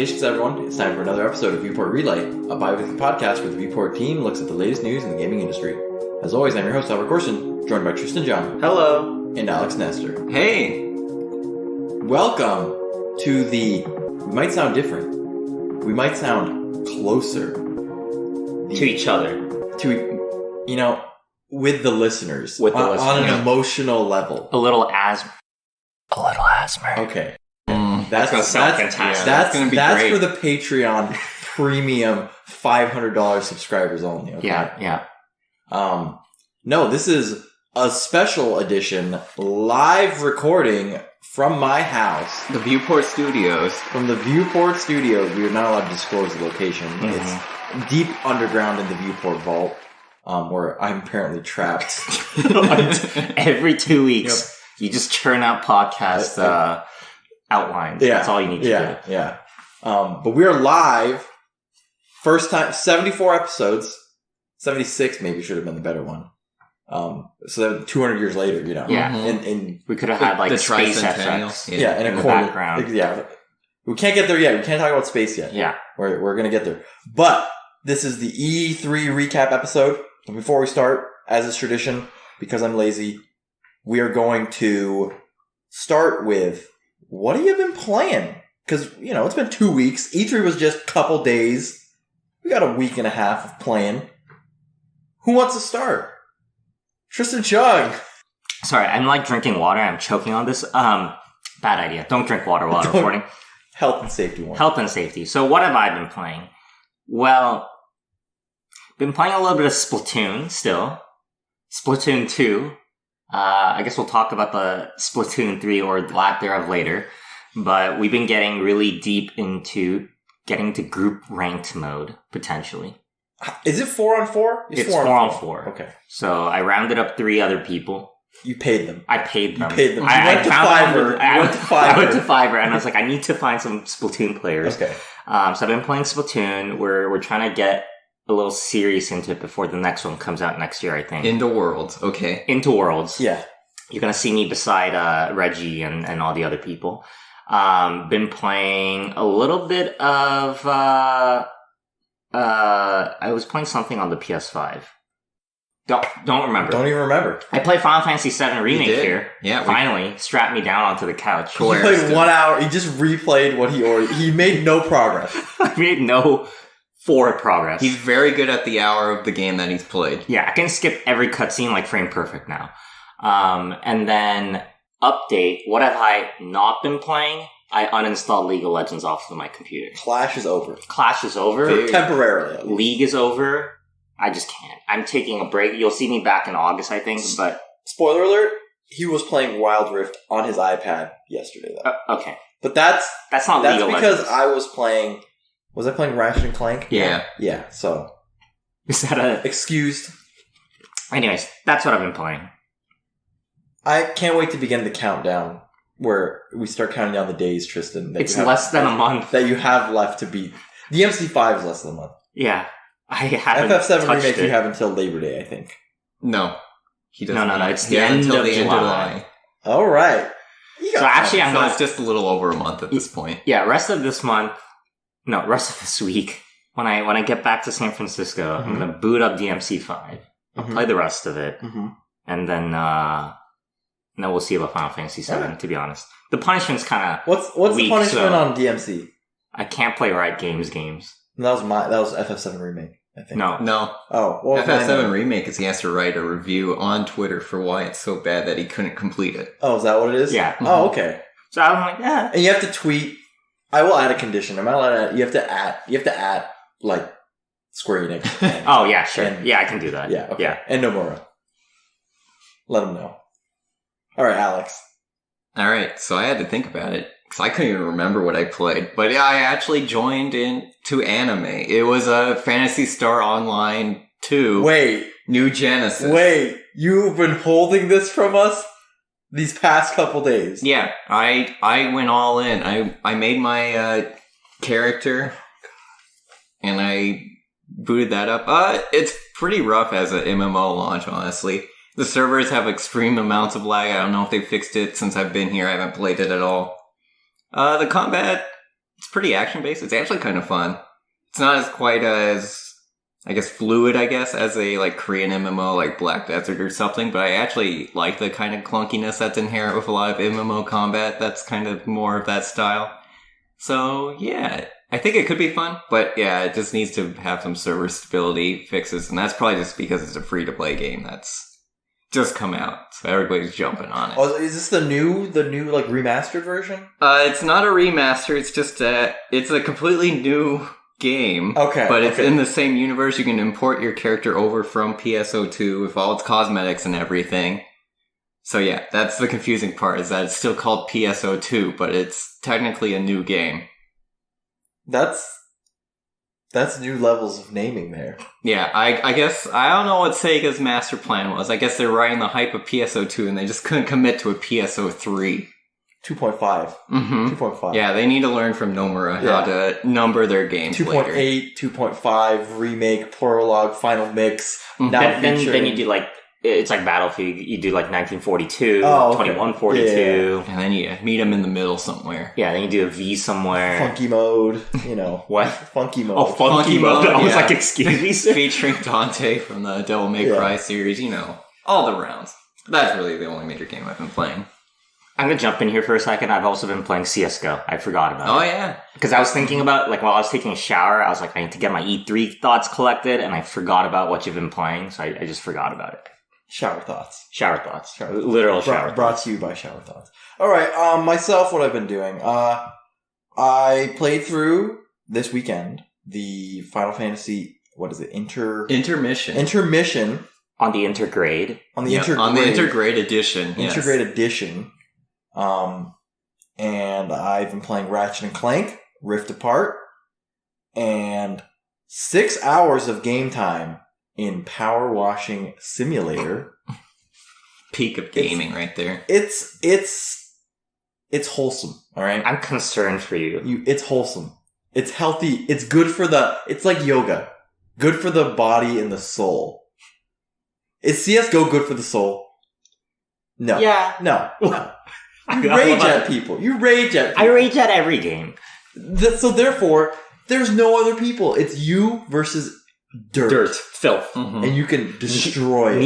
Salutations, everyone. It's time for another episode of Viewport Relay, a bi-weekly podcast where the Viewport team looks at the latest news in the gaming industry. As always, I'm your host, Albert Corson, joined by Tristan John. Hello. And Alex Nestor. Hey. Welcome to the... We might sound different. We might sound closer. To each other. With the listeners. With the listeners. On an emotional level. A little asthma. Okay. That's going to sound fantastic. That's going to be that's great. for the Patreon premium $500 subscribers only. Okay? Yeah. No, this is a special edition live recording from my house. The Viewport Studios. From the Viewport Studios. We are not allowed to disclose the location. Mm-hmm. It's deep underground in the Viewport Vault, where I'm apparently trapped. Every 2 weeks, you just churn out podcast outlines. Yeah, that's all you need to do. Yeah. But we are live. First time, 74 episodes. 76 maybe should have been the better one. So 200 years later, you know. Yeah. And we could have had like the space tricentennial. effects. Yeah, in the background. Yeah. We can't get there yet. We can't talk about space yet. Yeah. We're going to get there. But this is the E3 recap episode. And before we start, as is tradition, because I'm lazy, we are going to start with, what have you been playing? Because, it's been 2 weeks. E3 was just a couple days. We got a week and a half of playing. Who wants to start? Tristan Chung. Sorry, I'm like drinking water. I'm choking on this. Bad idea. Don't drink water while recording. Health and safety one. Health and safety. So what have I been playing? Well, been playing a little bit of Splatoon still. Splatoon 2. I guess we'll talk about the Splatoon 3 or lack thereof later. But we've been getting really deep into getting to group ranked mode, potentially. Is it 4-on-4? It's 4 on 4. Okay. So I rounded up 3 other people. You paid them. I paid them. You paid them. I went to Fiverr. I went to Fiverr and I was like, I need to find some Splatoon players. Okay. So I've been playing Splatoon. We're trying to get a little serious into it before the next one comes out next year, I think. Into Worlds, okay. Into Worlds. Yeah. You're going to see me beside Reggie and all the other people. Been playing a little bit of... I was playing something on the PS5. Don't remember. Don't even remember. I played Final Fantasy VII Remake here. Yeah. Finally, strapped me down onto the couch. He played 1 hour. He just replayed what he ordered. He made no progress. I made no forward progress. He's very good at the hour of the game that he's played. Yeah, I can skip every cutscene like frame perfect now. And then, update. What have I not been playing? I uninstalled League of Legends off of my computer. Clash is over. Clash is over. Temporarily. League is over. I just can't. I'm taking a break. You'll see me back in August, I think, but... Spoiler alert, he was playing Wild Rift on his iPad yesterday, though. Okay. But that's not League of Legends. because I was playing... Was I playing Ratchet and Clank? Yeah. Yeah, so... Is that a... Excused. Anyways, that's what I've been playing. I can't wait to begin the countdown, where we start counting down the days, Tristan. It's less than a month. That you have left to beat. The MC5 is less than a month. Yeah. I haven't FF7 touched Remake it. you have until Labor Day, I think. No. He doesn't. No. It's he the has end until of the July. end of July. All right. So actually, I'm So not... it's just a little over a month at this point. Yeah, rest of this week, when I get back to San Francisco, I'm going to boot up DMC5. I'll play the rest of it. And then we'll see about Final Fantasy VII, to be honest. The punishment's kind of What's weak, the punishment so on DMC? I can't play Riot games. That was FF7 Remake, I think. No. Oh, well, FF7 Remake is he has to write a review on Twitter for why it's so bad that he couldn't complete it. Oh, is that what it is? Yeah. Oh, okay. So I'm like, yeah. And you have to tweet. I will add a condition. Am I allowed to add? You have to add, like, Square Enix. Oh, yeah, sure. And, yeah, I can do that. Yeah, okay. Yeah. And Nomura. Let them know. All right, Alex. All right, so I had to think about it because I couldn't even remember what I played. But yeah, I actually joined into anime. It was a Phantasy Star Online 2. Wait. New Genesis. Wait. You've been holding this from us these past couple days. Yeah, I went all in. I made my character, and I booted that up. It's pretty rough as an MMO launch, honestly. The servers have extreme amounts of lag. I don't know if they fixed it since I've been here. I haven't played it at all. The combat It's pretty action-based. It's actually kind of fun. It's not as quite as, I guess, fluid, as a, like, Korean MMO, like Black Desert or something, but I actually like the kind of clunkiness that's inherent with a lot of MMO combat that's kind of more of that style. So, yeah, I think it could be fun, but yeah, it just needs to have some server stability fixes, and that's probably just because it's a free-to-play game that's just come out, so everybody's jumping on it. Oh, is this the new like remastered version? It's not a remaster. It's just it's a completely new game. Okay, but it's in the same universe. You can import your character over from PSO2 with all its cosmetics and everything. So yeah, that's the confusing part, is that it's still called PSO2, but it's technically a new game. That's new levels of naming there. Yeah, I guess, I don't know what Sega's master plan was. I guess they're riding the hype of PSO2 and they just couldn't commit to a PSO3. 2.5. Mm-hmm. 2.5. Yeah, they need to learn from Nomura how to number their games 2.8, 2.5, remake, prologue, final mix. Mhm. Now Then you do like, it's like Battlefield. You do like 1942, 2142. And then you meet them in the middle somewhere. Yeah, then you do a V somewhere. Funky mode, What? Funky mode. Oh, funky mode. I was like, excuse me, sir? Featuring Dante from the Devil May Cry series, all the rounds. That's really the only major game I've been playing. I'm going to jump in here for a second. I've also been playing CSGO. I forgot about it. Oh, yeah. Because I was thinking about, like, while I was taking a shower, I was like, I need to get my E3 thoughts collected, and I forgot about what you've been playing, so I just forgot about it. Shower thoughts. Shower thoughts. Literal shower thoughts. Brought to you by Shower Thoughts. Alright, myself, what I've been doing. I played through this weekend the Final Fantasy, what is it? Intermission. On the Intergrade. On the Intergrade edition. Intergrade edition. And I've been playing Ratchet and Clank, Rift Apart, and 6 hours of game time in Power Washing Simulator. Peak of gaming right there. It's wholesome, alright? I'm concerned for you. It's wholesome. It's healthy. It's good for it's like yoga. Good for the body and the soul. Is CSGO good for the soul? No. Yeah. No. You rage at people. I rage at every game. So therefore, there's no other people. It's you versus dirt. Filth. Mm-hmm. And you can destroy it.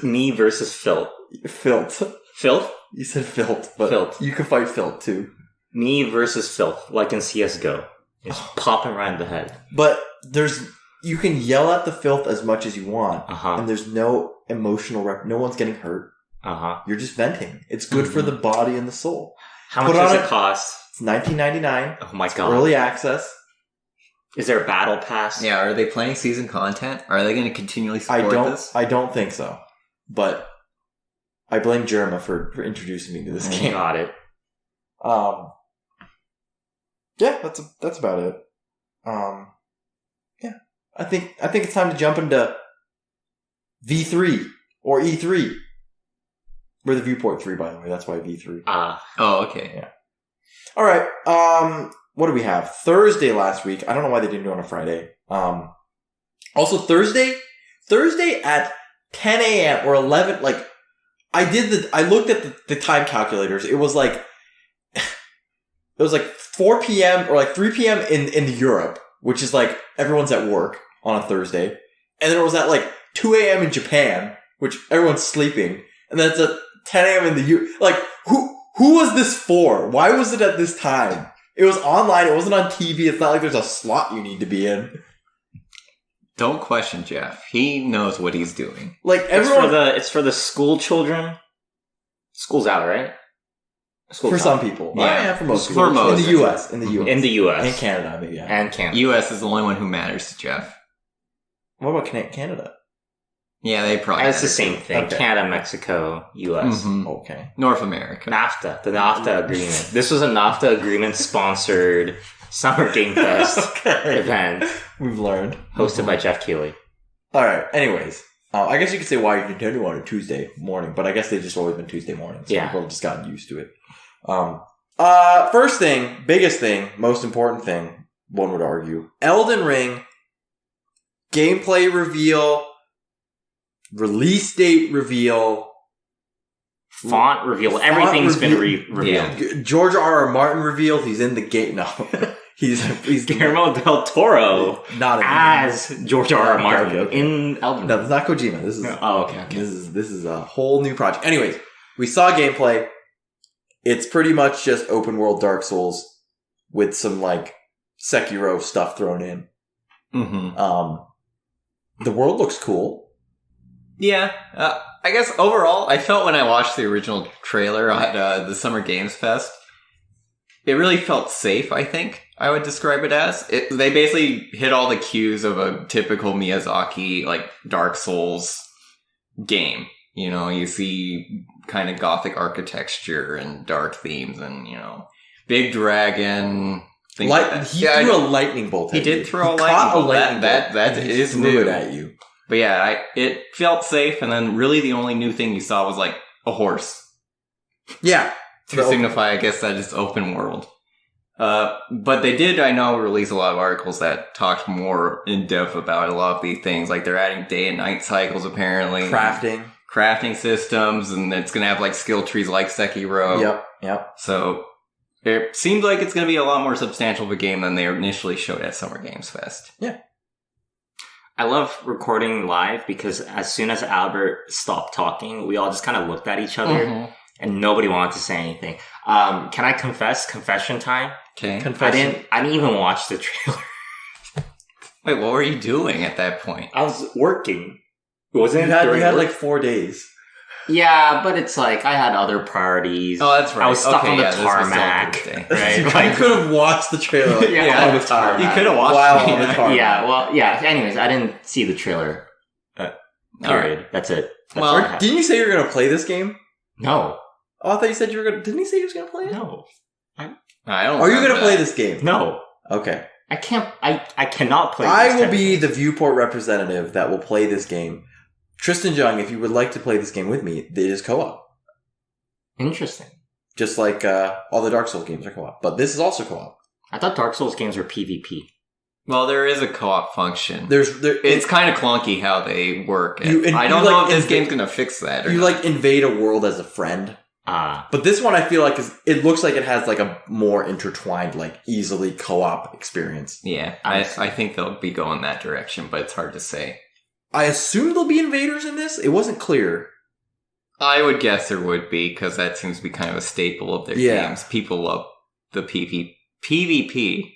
Me versus filth. Filth. Filth? You said filth, but filth. You can fight filth too. Me versus filth, like in CSGO. It's popping right in the head. But you can yell at the filth as much as you want, and there's no emotional no one's getting hurt. You're just venting. It's good for the body and the soul. How much does it cost? It's $19.99. Oh my god. Early access. Is there a battle pass? Yeah, are they playing season content? Are they going to continually support this? I don't think so. But I blame Jerma for introducing me to this game. Got it. Yeah, that's about it. Yeah. I think it's time to jump into V3 or E3. We're the Viewport 3, by the way. That's why V3. Oh, okay. Yeah. All right. What do we have? Thursday last week. I don't know why they didn't do it on a Friday. Also Thursday at 10 a.m. or 11. Like, I looked at the time calculators. It was like 4 p.m. or like 3 p.m. in Europe, which is like everyone's at work on a Thursday, and then it was at like 2 a.m. in Japan, which everyone's sleeping, and then it's at 10 a.m. in the like who was this for? Why was it at this time? It was online. It wasn't on TV. It's not like there's a slot you need to be in. Don't question Jeff. He knows what he's doing. Like everyone, it's for the school children. School's out, right? For some people. Yeah, for most people. In the U.S. In the U.S. And Canada, maybe. Yeah. And Canada. U.S. is the only one who matters to Jeff. What about Canada? Yeah, they probably. It's the same thing. Okay. Canada, Mexico, U.S. Mm-hmm. Okay. North America. NAFTA. The NAFTA agreement. This was a NAFTA agreement sponsored Summer Game Fest event. We've learned. Hosted by Jeff Keighley. Alright, anyways. I guess you could say why you continue on a Tuesday morning, but I guess they've just always been Tuesday mornings. So people have just gotten used to it. First thing, biggest thing, most important thing, one would argue. Elden Ring, gameplay reveal, release date reveal, font reveal. Everything's been revealed. Yeah. George R.R. Martin revealed he's in the game. No. He's Guillermo del Toro not as George R. R. Okay, Martin okay. in Elden Ring. No, it's not Kojima. This is Okay. This is a whole new project. Anyways, we saw gameplay. It's pretty much just open world Dark Souls with some like Sekiro stuff thrown in. Mm-hmm. The world looks cool. Yeah, I guess overall, I felt when I watched the original trailer at the Summer Games Fest, it really felt safe, I think I would describe it as. They basically hit all the cues of a typical Miyazaki, like, Dark Souls game. You know, you see kind of gothic architecture and dark themes and, you know, big dragon... He threw a lightning bolt at you. He did throw a lightning bolt. That is threw new. It at you. But yeah, it felt safe, and then really the only new thing you saw was like a horse. Yeah. To signify, I guess, that it's open world. But they did, I know, release a lot of articles that talked more in depth about a lot of these things. Like they're adding day and night cycles, apparently. Crafting systems, and it's going to have like skill trees like Sekiro. Yep. So it seems like it's going to be a lot more substantial of a game than they initially showed at Summer Games Fest. Yeah. I love recording live because as soon as Albert stopped talking, we all just kind of looked at each other and nobody wanted to say anything. Can I confession time? Okay. I didn't even watch the trailer. Wait, what were you doing at that point? I was working. Wasn't you had like 4 days. Yeah, but it's like I had other priorities. Oh, that's right. I was stuck on the tarmac. Right? I could have watched the trailer on the tarmac. You could have watched while on the tarmac. Yeah, well, yeah. Anyways, I didn't see the trailer. Period. Right. That's it. Didn't you say you were going to play this game? No. Oh, I thought you said you were going to... Didn't he say he was going to play it? No. I don't. Are you going to play this game? No. Okay. I can't... I cannot play this I will be the Viewport representative that will play this game. Tristan Jung, if you would like to play this game with me, it is co-op. Interesting. Just like all the Dark Souls games are co-op. But this is also co-op. I thought Dark Souls games were PvP. Well, there is a co-op function. It's kind of clunky how they work. I don't know if this game's going to fix that. Or not. Invade a world as a friend. But this one I feel like it looks like it has like a more intertwined, like easily co-op experience. Yeah, I think they'll be going that direction, but it's hard to say. I assume there'll be invaders in this. It wasn't clear. I would guess there would be, because that seems to be kind of a staple of their games. People love the PvP.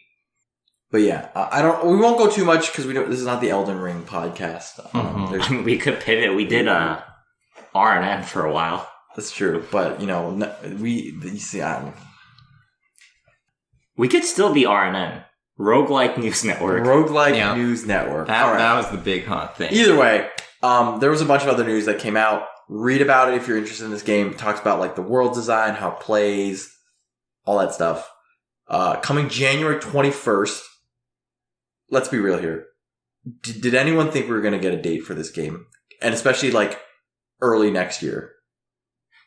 But yeah, we won't go too much because this is not the Elden Ring podcast. We could pivot. We did R&M for a while. That's true, but you see, I don't know. We could still be R&M. Roguelike News Network. News Network. That was the big hot thing. Either way, there was a bunch of other news that came out. Read about it if you're interested in this game. It talks about like the world design, how it plays, all that stuff. Coming January 21st. Let's be real here. Did anyone think we were going to get a date for this game? And especially like early next year?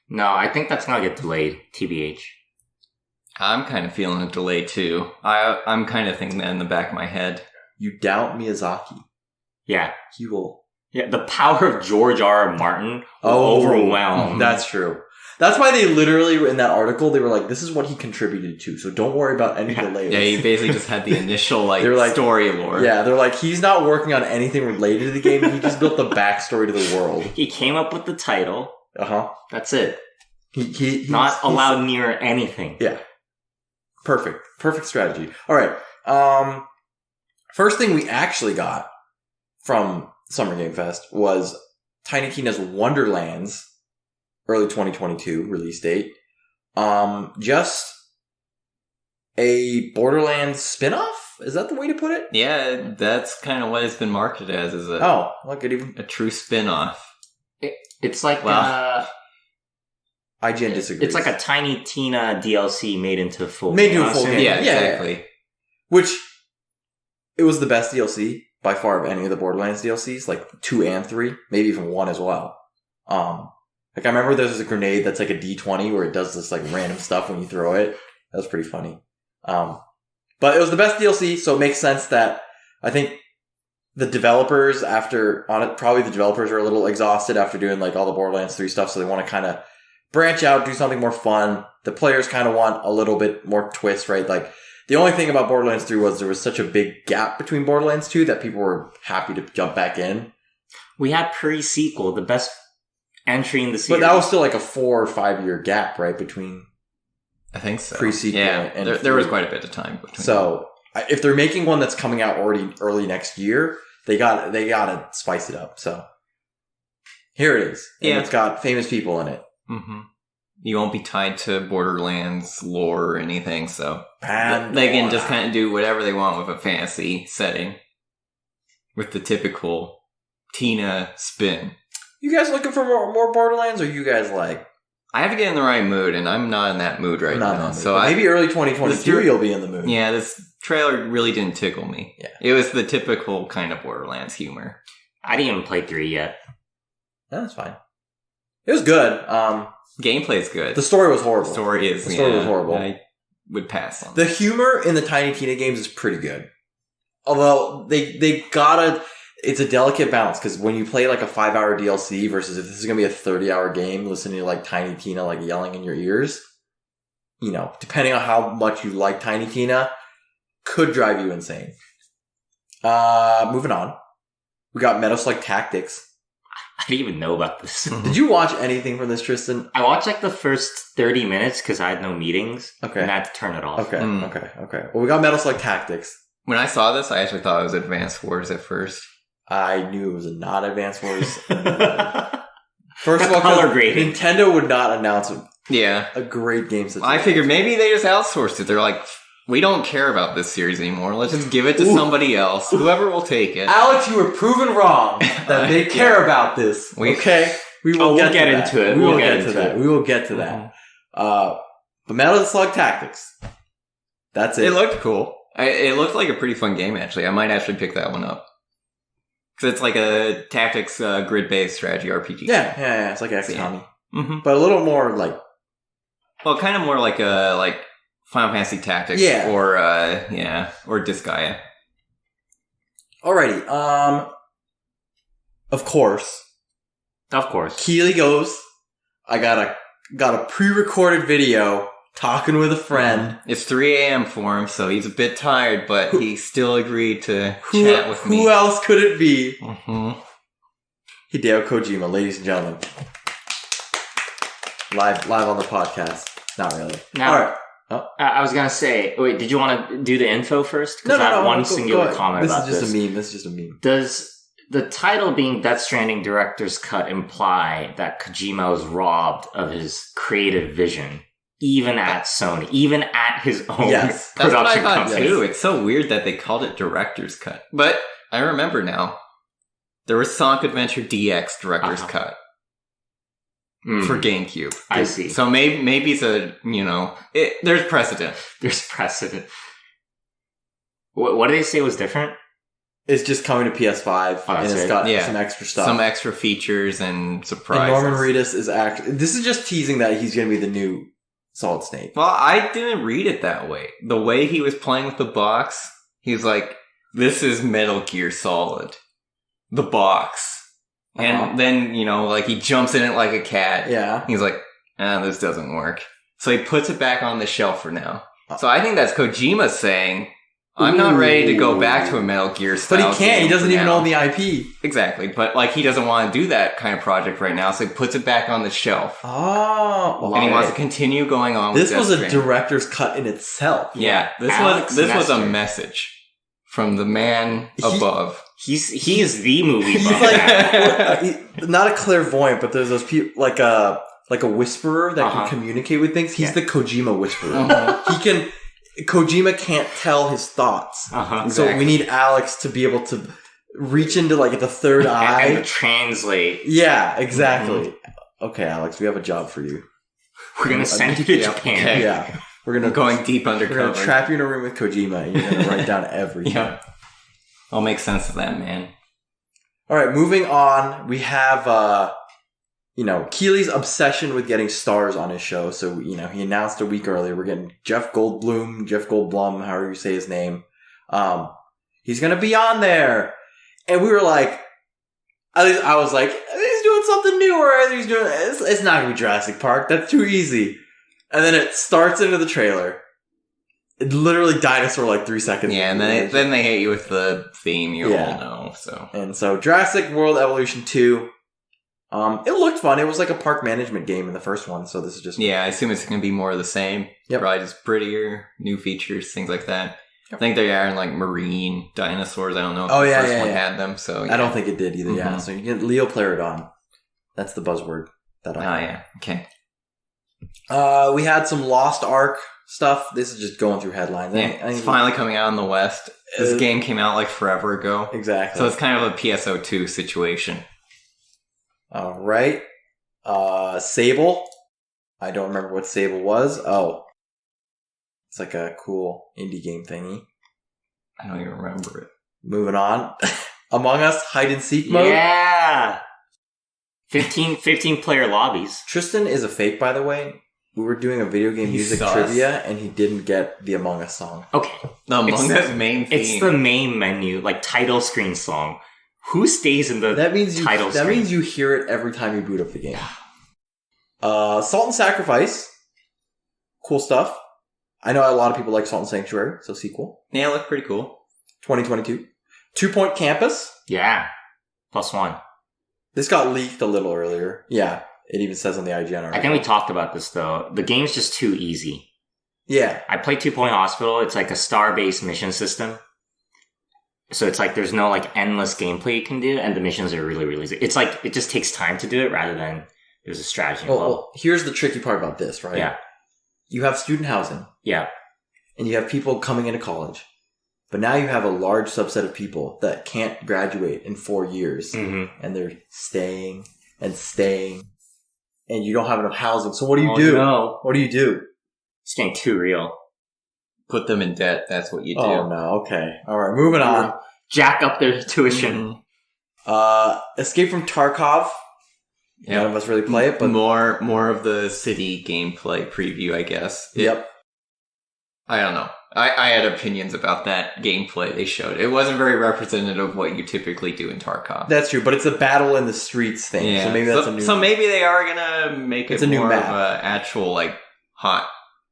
No, I think that's going to get delayed, TBH. I'm kind of feeling a delay too. I'm kind of thinking that in the back of my head. You doubt Miyazaki. Yeah. He will. Yeah, the power of George R. R. Martin will overwhelm. That's true. That's why they literally, in that article, they were like, this is what he contributed to, so don't worry about any delays. Yeah, he basically just had the initial story lore. Yeah, they're like, he's not working on anything related to the game, he just built the backstory to the world. He came up with the title. Uh-huh. That's it. He's not allowed near anything. Yeah. Perfect strategy. All right. First thing we actually got from Summer Game Fest was Tiny Tina's Wonderlands early 2022 release date. Just a Borderlands spin-off? Is that the way to put it? Yeah, that's kind of what it's been marketed as. A true spin-off. It's like IGN disagrees. It's like a Tiny Tina DLC made into a full game. Yeah, exactly. Yeah. Which, it was the best DLC by far of any of the Borderlands DLCs, like 2 and 3, maybe even 1 as well. Like I remember there's a grenade that's like a D20 where it does this like random stuff when you throw it. That was pretty funny. But it was the best DLC, so it makes sense that I think the developers probably the developers are a little exhausted after doing like all the Borderlands 3 stuff, so they want to kind of branch out, do something more fun. The players kind of want a little bit more twist, right? Like The only thing about Borderlands 3 was there was such a big gap between Borderlands 2 that people were happy to jump back in. We had pre-sequel, the best entry in the series. But that was still like a 4 or 5 year gap, right? Between I think so. Pre-sequel and there was quite a bit of time between. So if they're making one that's coming out already early next year, they gotta spice it up. So here it is. And it's got famous people in it. Mm-hmm. You won't be tied to Borderlands lore or anything, so And they can just kind of do whatever they want with a fantasy setting. With the typical Tina spin. You guys looking for more Borderlands, or you guys like? I have to get in the right mood, and I'm not in that mood right now. So maybe early 2022 you'll be in the mood. Yeah, this trailer really didn't tickle me. Yeah. It was the typical kind of Borderlands humor. I didn't even play 3 yet. No, that's fine. It was good. Gameplay's good. The story was horrible. The story was horrible. I would pass on the humor in the Tiny Tina games is pretty good. Although they gotta, it's a delicate balance because when you play like a 5-hour DLC versus if this is gonna be a 30-hour game, listening to like Tiny Tina like yelling in your ears, you know, depending on how much you like Tiny Tina, could drive you insane. Moving on, we got Metal Slug Tactics. I didn't even know about this. Did you watch anything from this, Tristan? I watched like the first 30 minutes because I had no meetings. Okay. And I had to turn it off. Okay. Well, we got Metal Slug Tactics. When I saw this, I actually thought it was Advance Wars at first. I knew it was not Advance Wars. First of all, color grading. Nintendo would not announce Yeah. a great game situation. I figured maybe they just outsourced it. They're like, we don't care about this series anymore. Let's just give it to somebody else. Whoever will take it. Alex, you were proven wrong that they care about this. Okay? We'll get into it. We will get to that. We will get to that. But Metal Slug Tactics. That's it. It looked cool. It looked like a pretty fun game, actually. I might actually pick that one up. Because it's like a tactics grid-based strategy RPG. Yeah. It's like XCOM. Mm-hmm. But a little more like... Well, kind of more like Final Fantasy Tactics. Yeah. Or Disgaea. Alrighty. Of course. Keely goes, I got a pre-recorded video talking with a friend. It's 3 a.m. for him, so he's a bit tired, but he still agreed to chat with me. Who else could it be? Mm-hmm. Hideo Kojima, ladies and gentlemen. Live on the podcast. Not really. Now, all right. I was going to say, wait, did you want to do the info first? No, I have one go singular comment about this. This is just a meme. Does the title being Death Stranding Director's Cut imply that Kojima was robbed of his creative vision? Even at Sony, even at his own production that's what I thought company. too. It's so weird that they called it Director's Cut. But I remember now. There was Sonic Adventure DX Director's Cut. For GameCube. I see. So maybe it's there's precedent. There's precedent. What did they say was different? It's just coming to PS5, and it's got some extra stuff. Some extra features and surprises. And Norman Reedus is actually... This is just teasing that he's going to be the new Solid Snake. Well, I didn't read it that way. The way he was playing with the box, he's like, this is Metal Gear Solid. The box. And then, he jumps in it like a cat. Yeah. He's like, this doesn't work. So he puts it back on the shelf for now. So I think that's Kojima saying, I'm not ready to go back to a Metal Gear style. But he can't. He doesn't even own the IP. Exactly. But he doesn't want to do that kind of project right now. So he puts it back on the shelf. Oh. And he wants to continue going on with this. This was a director's cut in itself. Yeah. This was a message from the man above. He is the movie buff. He's not a clairvoyant, but there's those people like a whisperer that can communicate with things. He's the Kojima whisperer. Kojima can't tell his thoughts. So we need Alex to be able to reach into like the third eye and translate. Yeah, exactly. Okay, Alex, we have a job for you. We're gonna send you to Japan. Okay. Yeah, we're going deep undercover. We're gonna trap you in a room with Kojima, and you're gonna write down everything. Yeah. I'll make sense of that, man. All right, moving on. We have, Keely's obsession with getting stars on his show. So, he announced a week earlier we're getting Jeff Goldblum, however you say his name. He's going to be on there. And we were like, I was like, he's doing something new, or it's not going to be Jurassic Park. That's too easy. And then it starts into the trailer. literally dinosaur like 3 seconds. Yeah, and then they hit you with the theme you all know. So And so Jurassic World Evolution 2. It looked fun. It was like a park management game in the first one, so this is just... Yeah, I assume it's going to be more of the same. Yep. Probably just prettier, new features, things like that. Yep. I think they are in like marine dinosaurs. I don't know if Oh, the yeah, first yeah, one yeah. had them. So I don't think it did either, yeah. Mhm. So you get Leoplerodon. That's the buzzword that I Oh, yeah. Okay. We had some Lost Ark stuff. This is just going through headlines. It's finally coming out in the West. This game came out like forever ago. Exactly. So it's kind of a PSO2 situation. All right. Sable. I don't remember what Sable was. Oh. It's like a cool indie game thingy. I don't even remember it. Moving on. Among Us hide and seek mode. Yeah. 15 player lobbies. Tristan is a fake, by the way. We were doing a video game He's music sus. trivia, and he didn't get the Among Us song. Okay. The Among It's- Us main theme. It's the main menu, like title screen song. Who stays in the That means title screen? you hear it every time you boot up the game. Salt and Sacrifice. Cool stuff. I know a lot of people like Salt and Sanctuary, so sequel. Yeah, it looked pretty cool. 2022. 2 Point Campus. Yeah. +1. This got leaked a little earlier. Yeah, it even says on the IGN article. I think we talked about this though. The game's just too easy. Yeah. I played 2 Point Hospital. It's like a star-based mission system. So it's like there's no like endless gameplay you can do, and the missions are really, really easy. It's like it just takes time to do it rather than there's a strategy involved. Well, here's the tricky part about this, right? Yeah. You have student housing, Yeah. and you have people coming into college. But now you have a large subset of people that can't graduate in 4 years, Mm-hmm. and they're staying and staying, and you don't have enough housing. So what do you do? No. What do you do? It's getting too real. Put them in debt. That's what you do. Oh no. Okay. All right. Moving on. Jack up their tuition. Escape from Tarkov. Yeah. None of us really play it, but more of the city gameplay preview, I guess. yep. I don't know. I had opinions about that gameplay they showed. It wasn't very representative of what you typically do in Tarkov. That's true, but it's a battle in the streets thing. Yeah. So maybe that's a new. So maybe they are gonna make It's it a new more map. of a actual like hot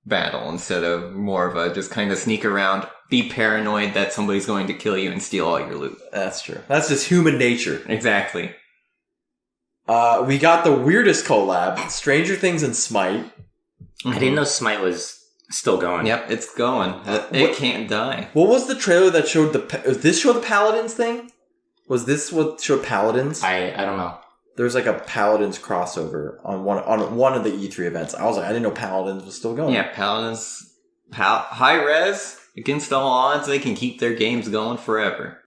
battle instead of more of a just kind of sneak around, be paranoid that somebody's going to kill you and steal all your loot. That's true. That's just human nature. Exactly. We got the weirdest collab: Stranger Things and Smite. I didn't know Smite was still going. Yep, it's going. What- It can't die. What was the trailer that showed was this show the Paladins thing? Was this what showed Paladins? I don't know. There was like a Paladins crossover on one of the E3 events. I was like, I didn't know Paladins was still going. Yeah, Paladins, high res against all odds. They can keep their games going forever.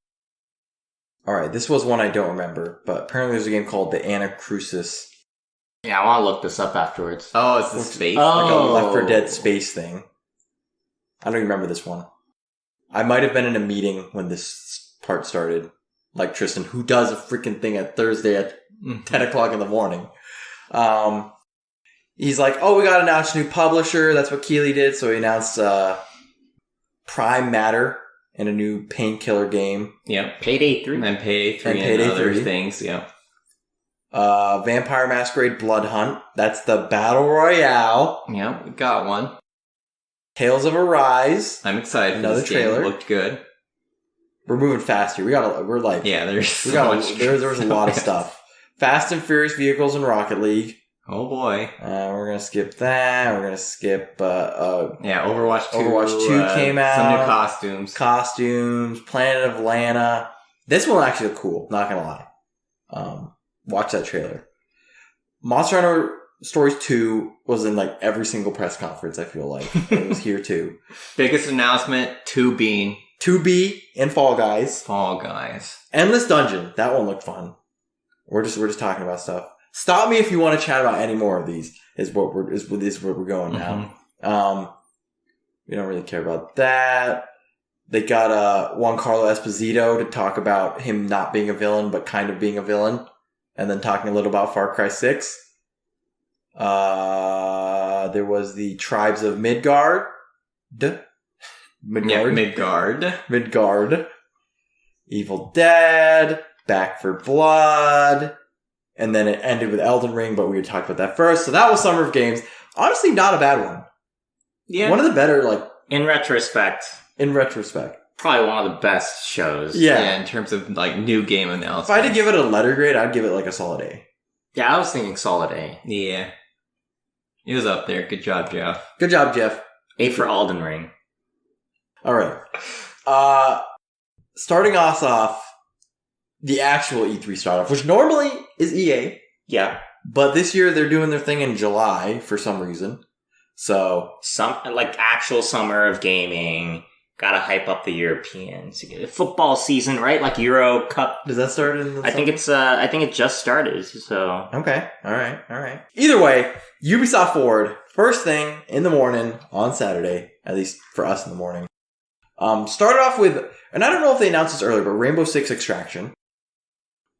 All right, this was one I don't remember, but apparently there's a game called the Anacrusis, Yeah, I want to look this up afterwards. Oh, it's the space. Oh. like a Left 4 Dead space thing. I don't even remember this one. I might have been in a meeting when this part started, like Tristan, who does a freaking thing at Thursday at 10 o'clock in the morning. He's like, oh, we got to announce a new publisher. That's what Keeley did. So he announced Prime Matter and a new Painkiller game. Yep. Payday 3. And then Payday 3 And and, Payday other 3. things, yeah. Vampire Masquerade Blood Hunt. That's the Battle Royale. Yeah, we got one. Tales of Arise. I'm excited for Another this game. trailer. It looked good. We're moving fast here. We're like, Yeah, there's we so got much. there was a lot of stuff. Fast and Furious Vehicles and Rocket League. Oh boy. We're gonna skip that. We're gonna skip Yeah, Overwatch 2. Overwatch 2 came Some out. new costumes. costumes. Planet of Lana. This one actually looked cool. Not gonna lie. Watch that trailer. Monster Hunter Stories 2 was in like every single press conference. I feel like it was here too. Biggest announcement, 2 being 2B and Fall Guys. Fall Guys. Endless Dungeon. That one looked fun. We're just talking about stuff. Stop me if you want to chat about any more of these. Is where we're going now. We don't really care about that. They got Juan Carlo Esposito to talk about him not being a villain, but kind of being a villain, and then talking a little about Far Cry 6. There was the Tribes of Midgard. Midgard. Evil Dead. Back for Blood. And then it ended with Elden Ring, but we had talked about that first. So that was Summer of Games. Honestly, not a bad one. Yeah. One of the better, like, In retrospect, probably one of the best shows. Yeah. In terms of like new game announcements. If I had to give it a letter grade, I'd give it like a solid A. Yeah, I was thinking solid A. Yeah. It was up there. Good job, Jeff. Good job, Jeff. A for Elden Ring. All right. Starting us off, the actual E3 start off, which normally is EA. Yeah. But this year they're doing their thing in July for some reason. So Actual summer of gaming. Gotta hype up the Europeans. Football season, right? Like Euro Cup. does that start in the I think it just started, so. Okay. All right. Either way, Ubisoft Forward, first thing in the morning on Saturday, at least for us in the morning. Started off with, and I don't know if they announced this earlier, but Rainbow Six Extraction.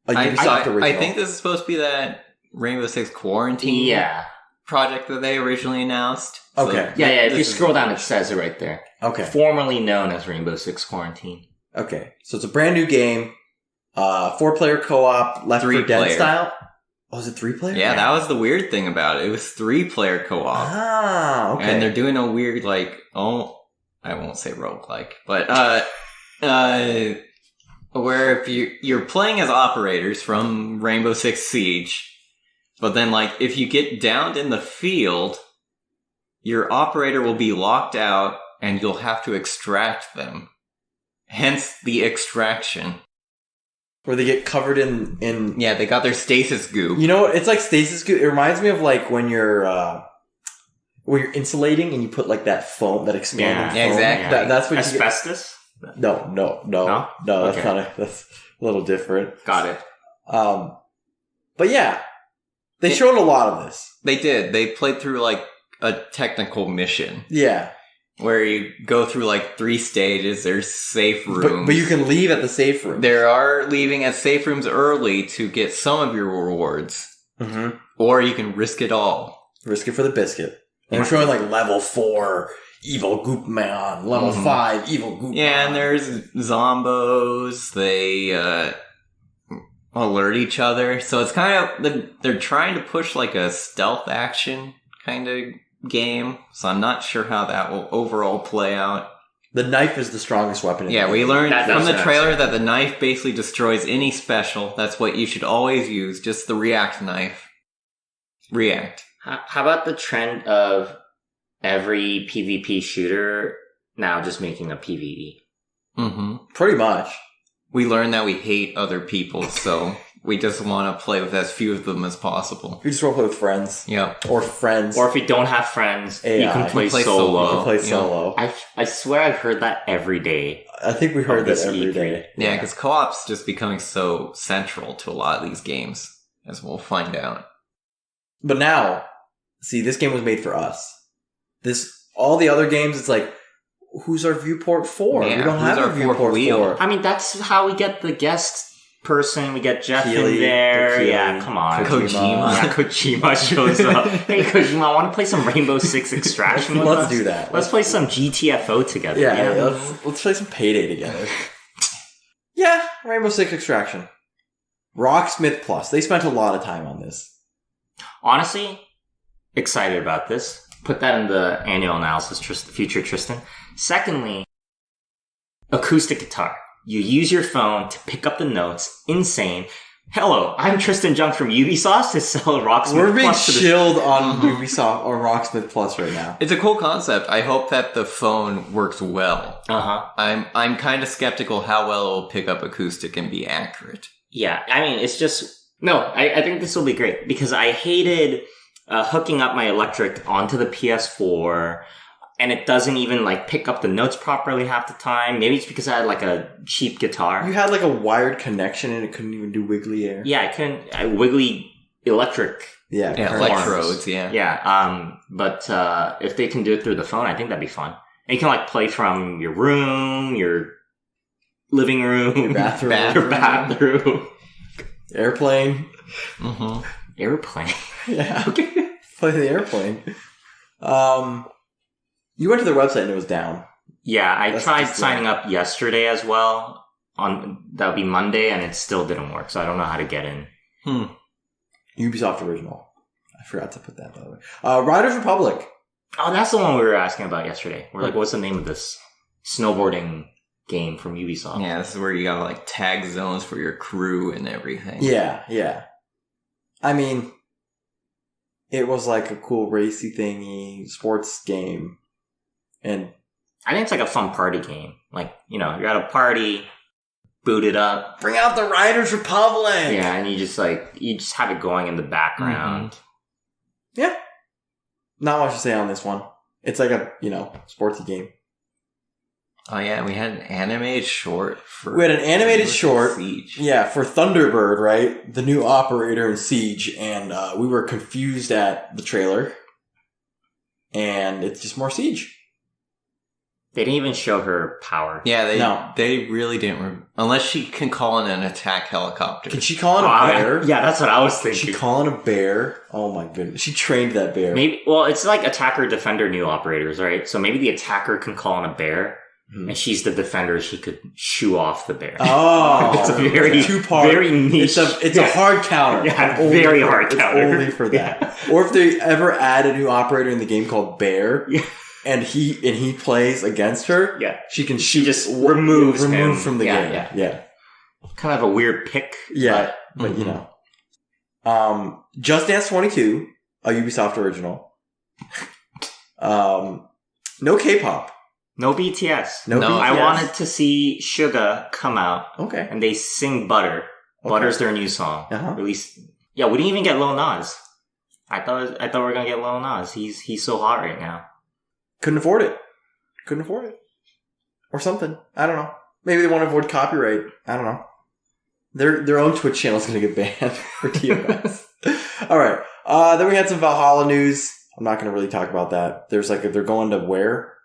A Ubisoft original. I think this is supposed to be that Rainbow Six Quarantine project that they originally announced. Okay. So Yeah, if you scroll down, it says it right there. Okay. Formerly known as Rainbow Six Quarantine. Okay. So it's a brand new game. 4-player co-op, Left 4 Dead style. Oh, is it 3-player? Yeah, that was the weird thing about it. It was 3-player co-op. Ah, okay. And they're doing a weird, I won't say roguelike, but, where if you're playing as operators from Rainbow Six Siege, but then, if you get downed in the field, your operator will be locked out and you'll have to extract them. Hence the extraction. Where they get covered in... Yeah, they got their stasis goo. You know what? It's like stasis goo. It reminds me of when you're insulating and you put that foam, that expanding foam. Exactly. That's what Asbestos? No, that's Okay. that's a little different. Got it. But yeah, they showed a lot of this. They did. They played through a technical mission. Yeah. Where you go through 3 stages. There's safe rooms. But you can leave at the safe room. There are leaving at safe rooms early to get some of your rewards. Mm-hmm. Or you can risk it all. Risk it for the biscuit. And they're showing level 4 evil goop man, level 5 evil goop man. Yeah, and there's zombos. They alert each other. So it's kind of, they're trying to push a stealth action kind of game. So I'm not sure how that will overall play out. The knife is the strongest weapon in the game. We learned from the trailer that the knife basically destroys any special. That's what you should always use. Just the react knife. React. How about the trend of every PvP shooter now just making a PvE? Mm-hmm. Pretty much. We learned that we hate other people, so we just want to play with as few of them as possible. You just roleplay with friends. Yeah. Or friends. Or if you don't have friends, AI. you can play solo. You can play solo. I swear I've heard that every day. I think we heard that every day. Yeah, because co-op's just becoming so central to a lot of these games, as we'll find out. But now, see, this game was made for us. All the other games, it's who's our Viewport for? Yeah, we don't have a Viewport for. I mean, that's how we get the guest person. We get Jeff Keely, in there. Keely, Yeah, come on. Kojima. Yeah, Kojima shows up. Hey, Kojima, I want to play some Rainbow Six Extraction with Let's us? do that. Let's play some GTFO together. Yeah, let's play some Payday together. Yeah, Rainbow Six Extraction. Rocksmith Plus. They spent a lot of time on this. Honestly, excited about this. Put that in the annual analysis, future Tristan. Secondly, acoustic guitar. You use your phone to pick up the notes. Insane. Hello, I'm Tristan Jung from Ubisoft to sell Rocksmith Plus. We're being chilled on Ubisoft or Rocksmith Plus right now. It's a cool concept. I hope that the phone works well. Uh-huh. I'm kind of skeptical how well it'll pick up acoustic and be accurate. Yeah, I mean, it's just... No, I think this will be great because I hated hooking up my electric onto the PS4 and it doesn't even pick up the notes properly half the time. Maybe it's because I had a cheap guitar. You had a wired connection and it couldn't even do wiggly air. Yeah, I couldn't... wiggly electric. Yeah, electrodes, yeah. Yeah, but if they can do it through the phone, I think that'd be fun. And you can play from your room, your living room, your bathroom. Your bathroom. Airplane. Mm-hmm. Airplane. Yeah. Okay. Play the airplane. You went to their website and it was down. Yeah, I tried signing up yesterday as well. That would be Monday, and it still didn't work. So I don't know how to get in. Ubisoft original. I forgot to put that by the way. Riders Republic Oh, that's the one we were asking about yesterday. We're like, what's the name of this snowboarding game from Ubisoft? Yeah, this is where you got like tag zones for your crew and everything. Yeah. I mean, it was like a cool racy thingy sports game, and I think it's like a fun party game. Like, you're at a party, boot it up. bring out the Riders Republic. Yeah, and you just have it going in the background. Yeah. Not much to say on this one. It's like a, sportsy game. Oh yeah, we had an animated short for. We had an animated short. Siege. Yeah, for Thunderbird, right? The new operator in Siege, and we were confused at the trailer. And it's just more Siege. They didn't even show her power. Yeah, they really didn't. Unless she can call in an attack helicopter. Can she call in a bear? Yeah, that's what I was thinking. She call in a bear? Oh my goodness. She trained that bear. Maybe. Well, it's like attacker, defender, new operators, right? So maybe the attacker can call in a bear, and she's the defender. She could shoo off the bear. Oh, it's a very two-part. Very niche. It's a hard counter. Yeah, very hard counter. It's only for that. Or if they ever add a new operator in the game called Bear. Yeah. And he plays against her. Yeah, she can she just removes him from the game. Yeah, kind of a weird pick. Yeah, but Just Dance 22, a Ubisoft original. No K-pop, no BTS. No BTS. I wanted to see Suga come out. Okay, and they sing Butter. Okay. Butter's their new song. Released. Yeah, we didn't even get Lil Nas. I thought we were gonna get Lil Nas. He's so hot right now. Couldn't afford it. Or something. I don't know. Maybe they want to avoid copyright. I don't know. Their own Twitch channel is going to get banned for TOS. All right. Then we had some Valhalla news. I'm not going to really talk about that. There's they're going to where?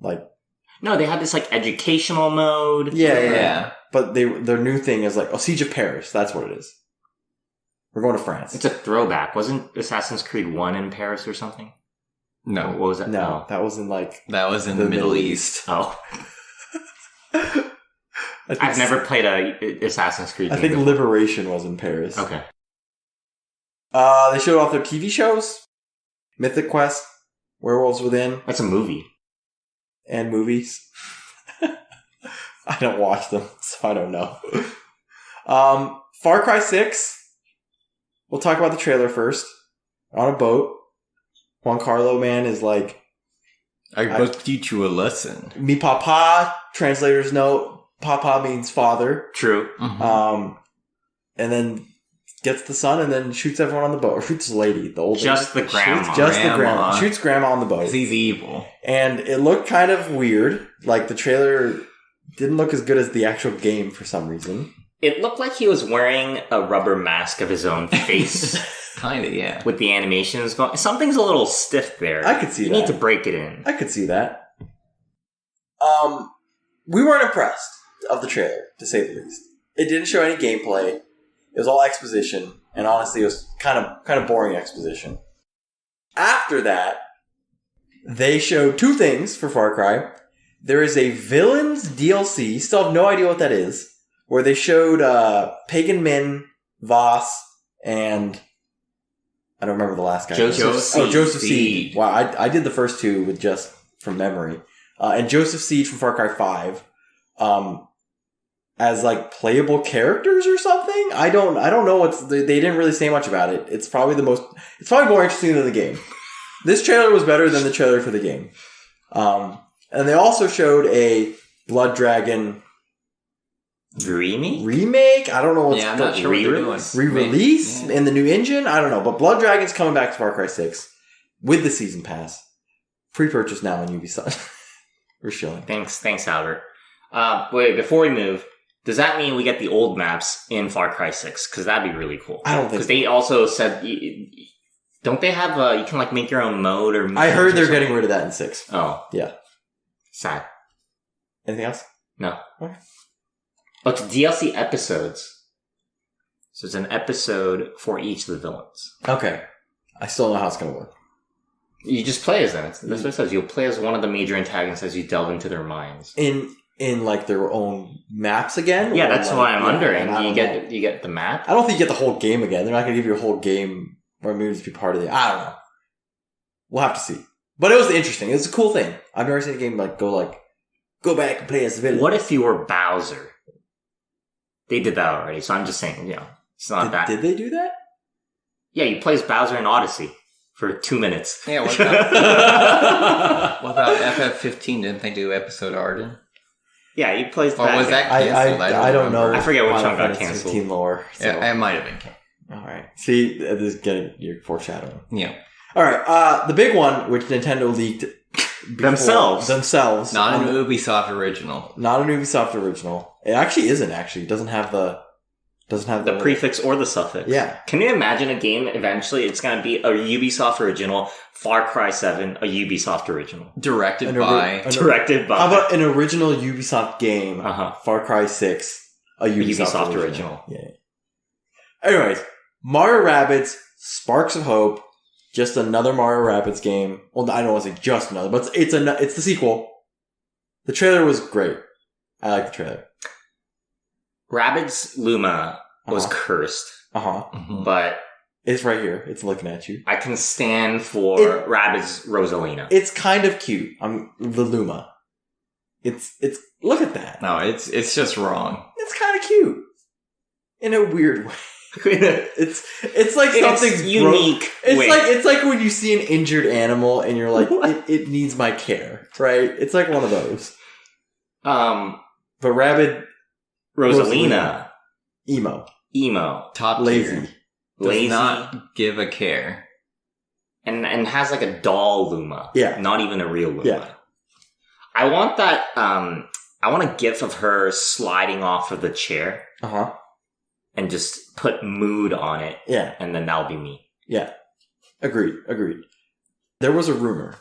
No, they had this educational mode. Yeah. But their new thing is Siege of Paris. That's what it is. We're going to France. It's a throwback. Wasn't Assassin's Creed 1 in Paris or something? No. What was that? No, that was in that was in the Middle East. Oh. I've never played a Assassin's Creed game. I think before. Liberation was in Paris. Okay. They showed off their TV shows. Mythic Quest, Werewolves Within. That's a movie. And movies. I don't watch them, so I don't know. Far Cry 6. We'll talk about the trailer first. On a boat. Juan Carlo, man, is I must teach you a lesson. Mi papa, translators note, papa means father. True. Mm-hmm. And then gets the son and then shoots everyone on the boat. Or shoots the lady, the old Just lady. The grandma. The grandma. Shoots grandma on the boat. 'Cause he's evil. And it looked kind of weird. The trailer didn't look as good as the actual game for some reason. It looked like he was wearing a rubber mask of his own face. Kind of, yeah. With the animations going. Something's a little stiff there. I could see that. You need to break it in. I could see that. We weren't impressed of the trailer, to say the least. It didn't show any gameplay. It was all exposition, and honestly, it was kind of boring exposition. After that, they showed two things for Far Cry. There is a Villains DLC, still have no idea what that is, where they showed Pagan Min, Voss, and I don't remember the last guy. Joseph Seed. Wow, I did the first two with just from memory. And Joseph Seed from Far Cry 5. As playable characters or something? I don't know they didn't really say much about it. It's probably more interesting than the game. This trailer was better than the trailer for the game. And they also showed a Blood Dragon remake? I don't know what's I'm not sure what they're doing. Re-release in the new engine? I don't know. But Blood Dragon's coming back to Far Cry 6 with the Season Pass. Pre-purchase now on Ubisoft. We're showing. Thanks, Albert. Wait, before we move, does that mean we get the old maps in Far Cry 6? Because that'd be really cool. I don't think because they also said, don't they have you can make your own mode or? I heard they're getting rid of that in 6. Oh, yeah. Sad. Anything else? No. Okay. Oh, it's DLC episodes. So it's an episode for each of the villains. Okay. I still don't know how it's going to work. You just play as them. That's what it says. You'll play as one of the major antagonists as you delve into their minds. In their own maps again? Yeah, that's why I'm wondering. Do you get the map? I don't think you get the whole game again. They're not going to give you a whole game or maybe just be part of it. I don't know. We'll have to see. But it was interesting. It was a cool thing. I've never seen a game go back and play as a villain. What if you were Bowser? They did that already, so I'm just saying, it's not that. Did they do that? Yeah, you play as Bowser in Odyssey for 2 minutes. Yeah, what about FF15? Didn't they do episode Arden? Yeah, you play as Or was that canceled? I don't know. I forget which one got Final Fantasy canceled. 15 lore. So. Yeah, it might have been canceled. All right. See, this is getting your foreshadowing. Yeah. All right. The big one, which Nintendo leaked themselves, not an Ubisoft original. Not an Ubisoft original. It actually isn't. Actually, it doesn't have the prefix or the suffix. Yeah. Can you imagine a game eventually? It's going to be a Ubisoft original, Far Cry 7, a Ubisoft original, Directed by. How about an original Ubisoft game? Far Cry 6, a Ubisoft original. Yeah. Anyways, Mario Rabbids Sparks of Hope, just another Mario Rabbids game. Well, I don't want to say just another, but it's the sequel. The trailer was great. I like the trailer. Rabbids Luma was cursed. But it's right here. It's looking at you. I can stand for Rabbids Rosalina. It's kind of cute. The Luma. It's look at that. No, it's just wrong. It's kind of cute in a weird way. it's like something's unique. It's like when you see an injured animal and you're like, it needs my care, right? It's like one of those. But Rabid Rosalina. Emo. Top lazy. Tier. Does not give a care. And has like a doll Luma. Yeah. Not even a real Luma. Yeah. I want that, I want a gif of her sliding off of the chair. And just put mood on it. Yeah. And then that'll be me. Yeah. Agreed. There was a rumor.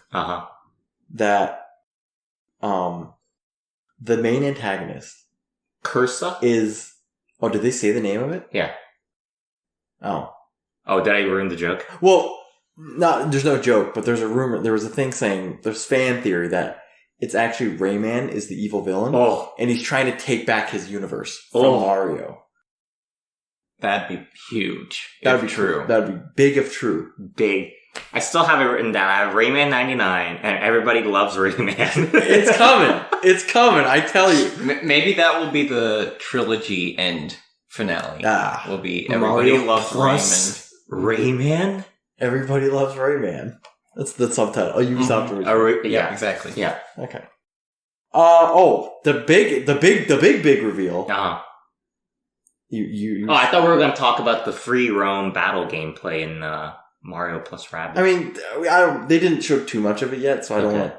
That, the main antagonist. Cursa? Is, did they say the name of it? Yeah. Oh, did I ruin the joke? Well, there's no joke, but there's a rumor, there was a thing saying, there's fan theory that it's actually Rayman is the evil villain. And he's trying to take back his universe from Mario. That'd be huge. That'd be true. That'd be big if true. Big. I still have it written down. I have Rayman 99, and everybody loves Rayman. It's coming. It's coming, I tell you. Maybe that will be the trilogy end finale. Will be Mario everybody loves plus Rayman? Everybody loves Rayman. That's the subtitle. Ubisoft original. Yeah, exactly. Yeah. Okay. The big reveal. I thought we were going to talk about the free roam battle gameplay in Mario plus Rabbids. I mean, they didn't show too much of it yet, so I don't want.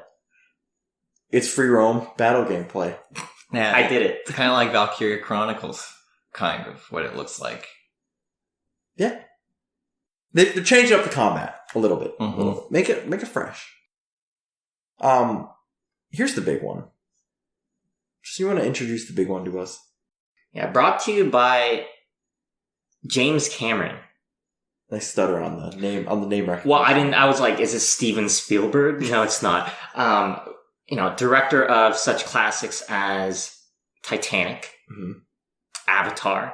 It's free roam battle gameplay. Yeah, I did it. It's kind of like Valkyria Chronicles, kind of what it looks like. Yeah, they changed up the combat a little bit. A little bit. Make it fresh. Here's the big one. So you want to introduce the big one to us? Yeah, brought to you by James Cameron. Nice stutter on the name recognition. Well, I was like, is this Steven Spielberg? No, it's not. Director of such classics as Titanic, Avatar,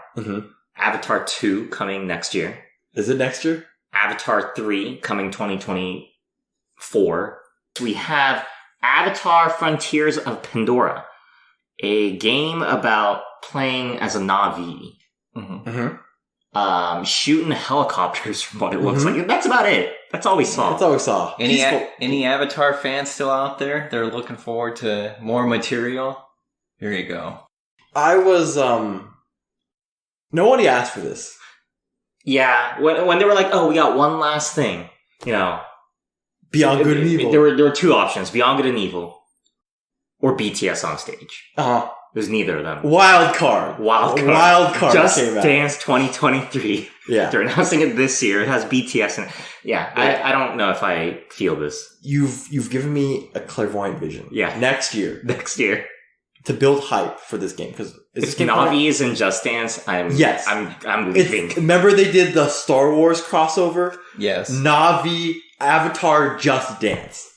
Avatar 2 coming next year. Is it next year? Avatar 3 coming 2024. We have Avatar Frontiers of Pandora, a game about playing as a Na'vi. Shooting helicopters from what it looks like. That's about it. That's all we saw. Any Avatar fans still out there? They're looking forward to more material? Here you go. I was, nobody asked for this. Yeah, when they were like, we got one last thing, Beyond Good and Evil. There were two options, Beyond Good and Evil, or BTS on stage. It was neither of them. Wild card. Just Dance 2023. Yeah. They're announcing it this year. It has BTS in it. Yeah. I don't know if I feel this. You've given me a clairvoyant vision. Yeah. Next year. To build hype for this game. Because if Na'vi is in Just Dance, I'm leaving. Remember they did the Star Wars crossover? Yes. Na'vi, Avatar, Just Dance.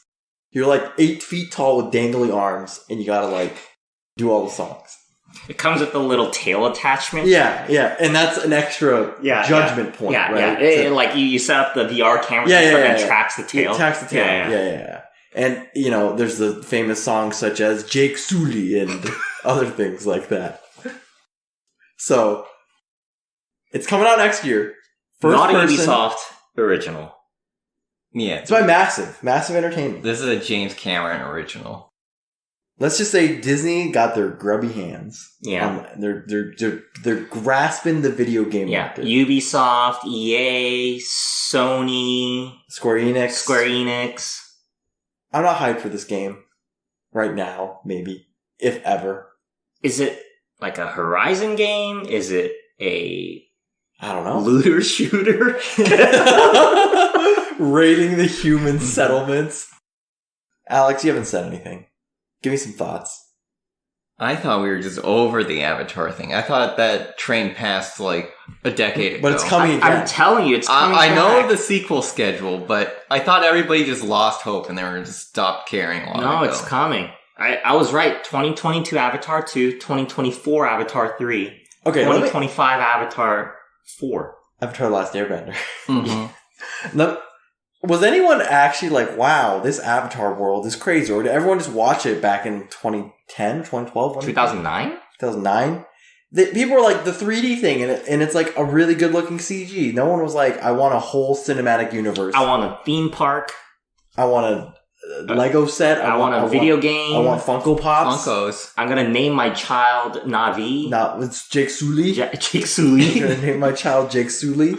You're like 8 feet tall with dangly arms, and you gotta do all the songs. It comes with the little tail attachment. Yeah, and that's an extra judgment point, right? Yeah, you set up the VR camera and it tracks the tail. It tracks the tail. Yeah. And, there's the famous songs such as Jake Sully and other things like that. So, it's coming out next year. Not Ubisoft original. Yeah. It's by Massive Entertainment. This is a James Cameron original. Let's just say Disney got their grubby hands. Yeah. They're grasping the video game market. Ubisoft, EA, Sony, Square Enix. I'm not hyped for this game right now, maybe, if ever. Is it like a Horizon game? Is it a I don't know. looter shooter? Raiding the human settlements. Alex, you haven't said anything. Give me some thoughts. I thought we were just over the Avatar thing. I thought that train passed like a decade ago. But it's coming again. I'm telling you, it's coming I know back. the sequel schedule, but I thought everybody just lost hope and they were just stopped caring a while ago. No, it's coming. I was right. 2022 Avatar 2, 2024 Avatar 3, Okay, 2025 Avatar 4. Avatar The Last Airbender. Mm-hmm. Now, was anyone actually like, wow, this Avatar world is crazy? Or did everyone just watch it back in 2010, 2012? 2009? 2009? People were like, the 3D thing, and it's like a really good looking CG. No one was like, I want a whole cinematic universe. I want a theme park. I want a Lego set. I want a video game. I want Funko Pops. Funkos. I'm going to name my child Navi. No, it's Jake Sully. Jake Sully. I'm going to name my child Jake Sully.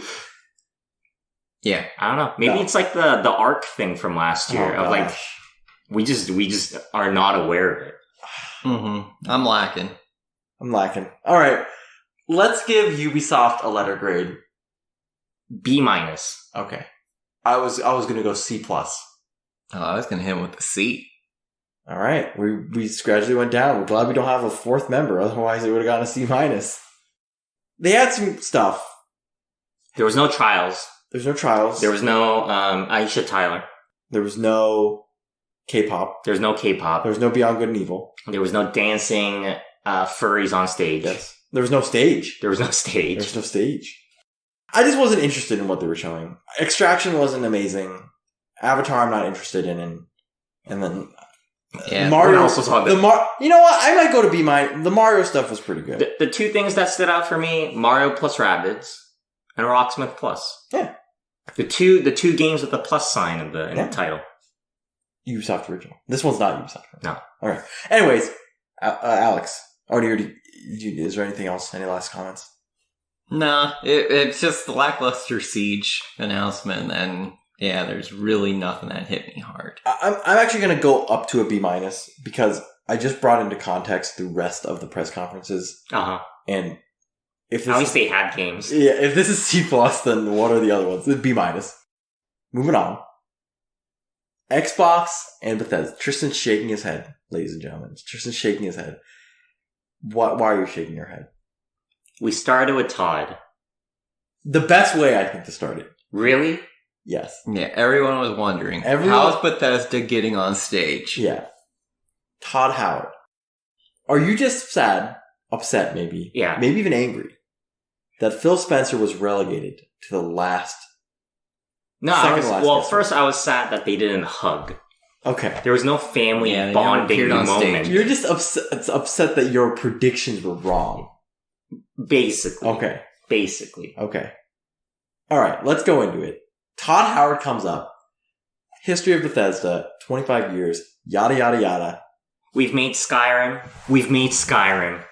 Yeah. I don't know. Maybe it's like the ARC thing from last year of like, we just are not aware of it. Mm-hmm. I'm lacking. All right. Let's give Ubisoft a letter grade. B-. Okay. I was going to go C+. Oh, I was going to hit him with a C. All right. We gradually went down. We're glad we don't have a fourth member. Otherwise, it would have gotten a C-. They had some stuff. There was no trials. There's no trials. There was no Aisha Tyler. There was no K-pop. There was no K-pop. There was no Beyond Good and Evil. There was no dancing furries on stage. Yes. There was no stage. There was no stage. There was no stage. I just wasn't interested in what they were showing. Extraction wasn't amazing. Avatar I'm not interested in. And then Mario also saw you know what? I might go to B-. The Mario stuff was pretty good. The two things that stood out for me, Mario plus Rabbids and Rocksmith Plus. Yeah. The two games with the plus sign in the title. Ubisoft original. This one's not Ubisoft original. No. All right. Anyways, Alex, is there anything else? Any last comments? Nah, it's just the lackluster Siege announcement, and yeah, there's really nothing that hit me hard. I'm actually going to go up to a B- because I just brought into context the rest of the press conferences. Uh-huh. And if at least they had games. Yeah, if this is C+, then what are the other ones? B-. Moving on. Xbox and Bethesda. Tristan's shaking his head, ladies and gentlemen. Tristan's shaking his head. Why are you shaking your head? We started with Todd. The best way, I think, to start it. Really? Yes. Yeah, everyone was wondering, how's Bethesda getting on stage? Yeah. Todd Howard. Are you just sad, upset maybe, maybe even angry, that Phil Spencer was relegated to the last... First I was sad that they didn't hug. Okay. There was no family bonding moment. You're just upset that your predictions were wrong. Basically. Okay. Basically. Okay. All right, let's go into it. Todd Howard comes up. History of Bethesda, 25 years, yada, yada, yada. We've made Skyrim. We've made Skyrim.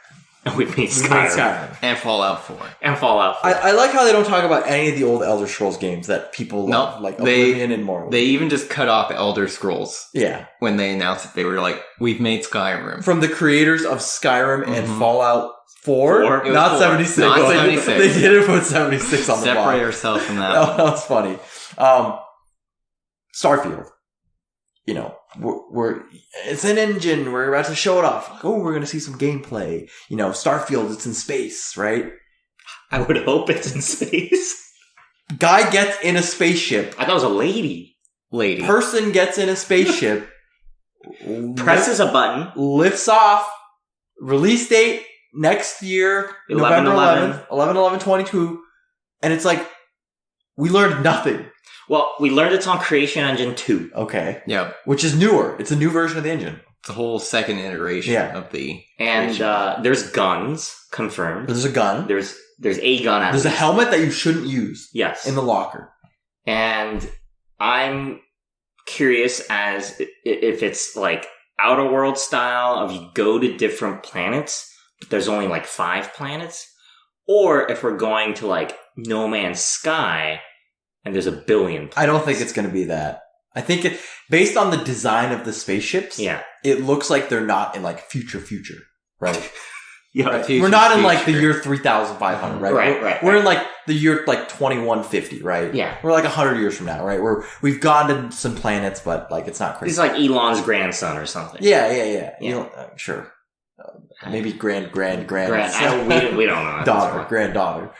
And we've made Skyrim. And Fallout 4. And Fallout 4. I like how they don't talk about any of the old Elder Scrolls games that people love, like Oblivion and Morrowind. They even just cut off Elder Scrolls. Yeah. When they announced it, they were like, we've made Skyrim. From the creators of Skyrim and Fallout 4? Not 76. Not 76. They didn't put 76 on the block. Separate ourselves from that. That was funny. Starfield. You know, it's an engine. We're about to show it off. Like, oh, we're going to see some gameplay. You know, Starfield, it's in space, right? I would hope it's in space. Guy gets in a spaceship. I thought it was a lady. Person gets in a spaceship. Presses a button. Lifts off. Release date next year, November 11th, 11/11/22. And it's like, we learned nothing. Well, we learned it's on Creation Engine 2. Okay. Yep. Which is newer. It's a new version of the engine. It's a whole second iteration of the... And there's guns confirmed. There's a gun. There's a gun. There's a helmet that you shouldn't use. Yes. In the locker. And I'm curious as if it's like Outer World style of you go to different planets, but there's only like 5 planets, or if we're going to like No Man's Sky and there's a billion planets. I don't think it's going to be that. I think based on the design of the spaceships, it looks like they're not in like future, right? Yeah, right. We're not in like the year 3,500, right? Right. We're in like the year like 2150, right? Yeah. We're like 100 years from now, right? We've gone to some planets, but like it's not crazy. He's like Elon's grandson or something. Yeah. You know, sure. Maybe grand. We don't know. Granddaughter.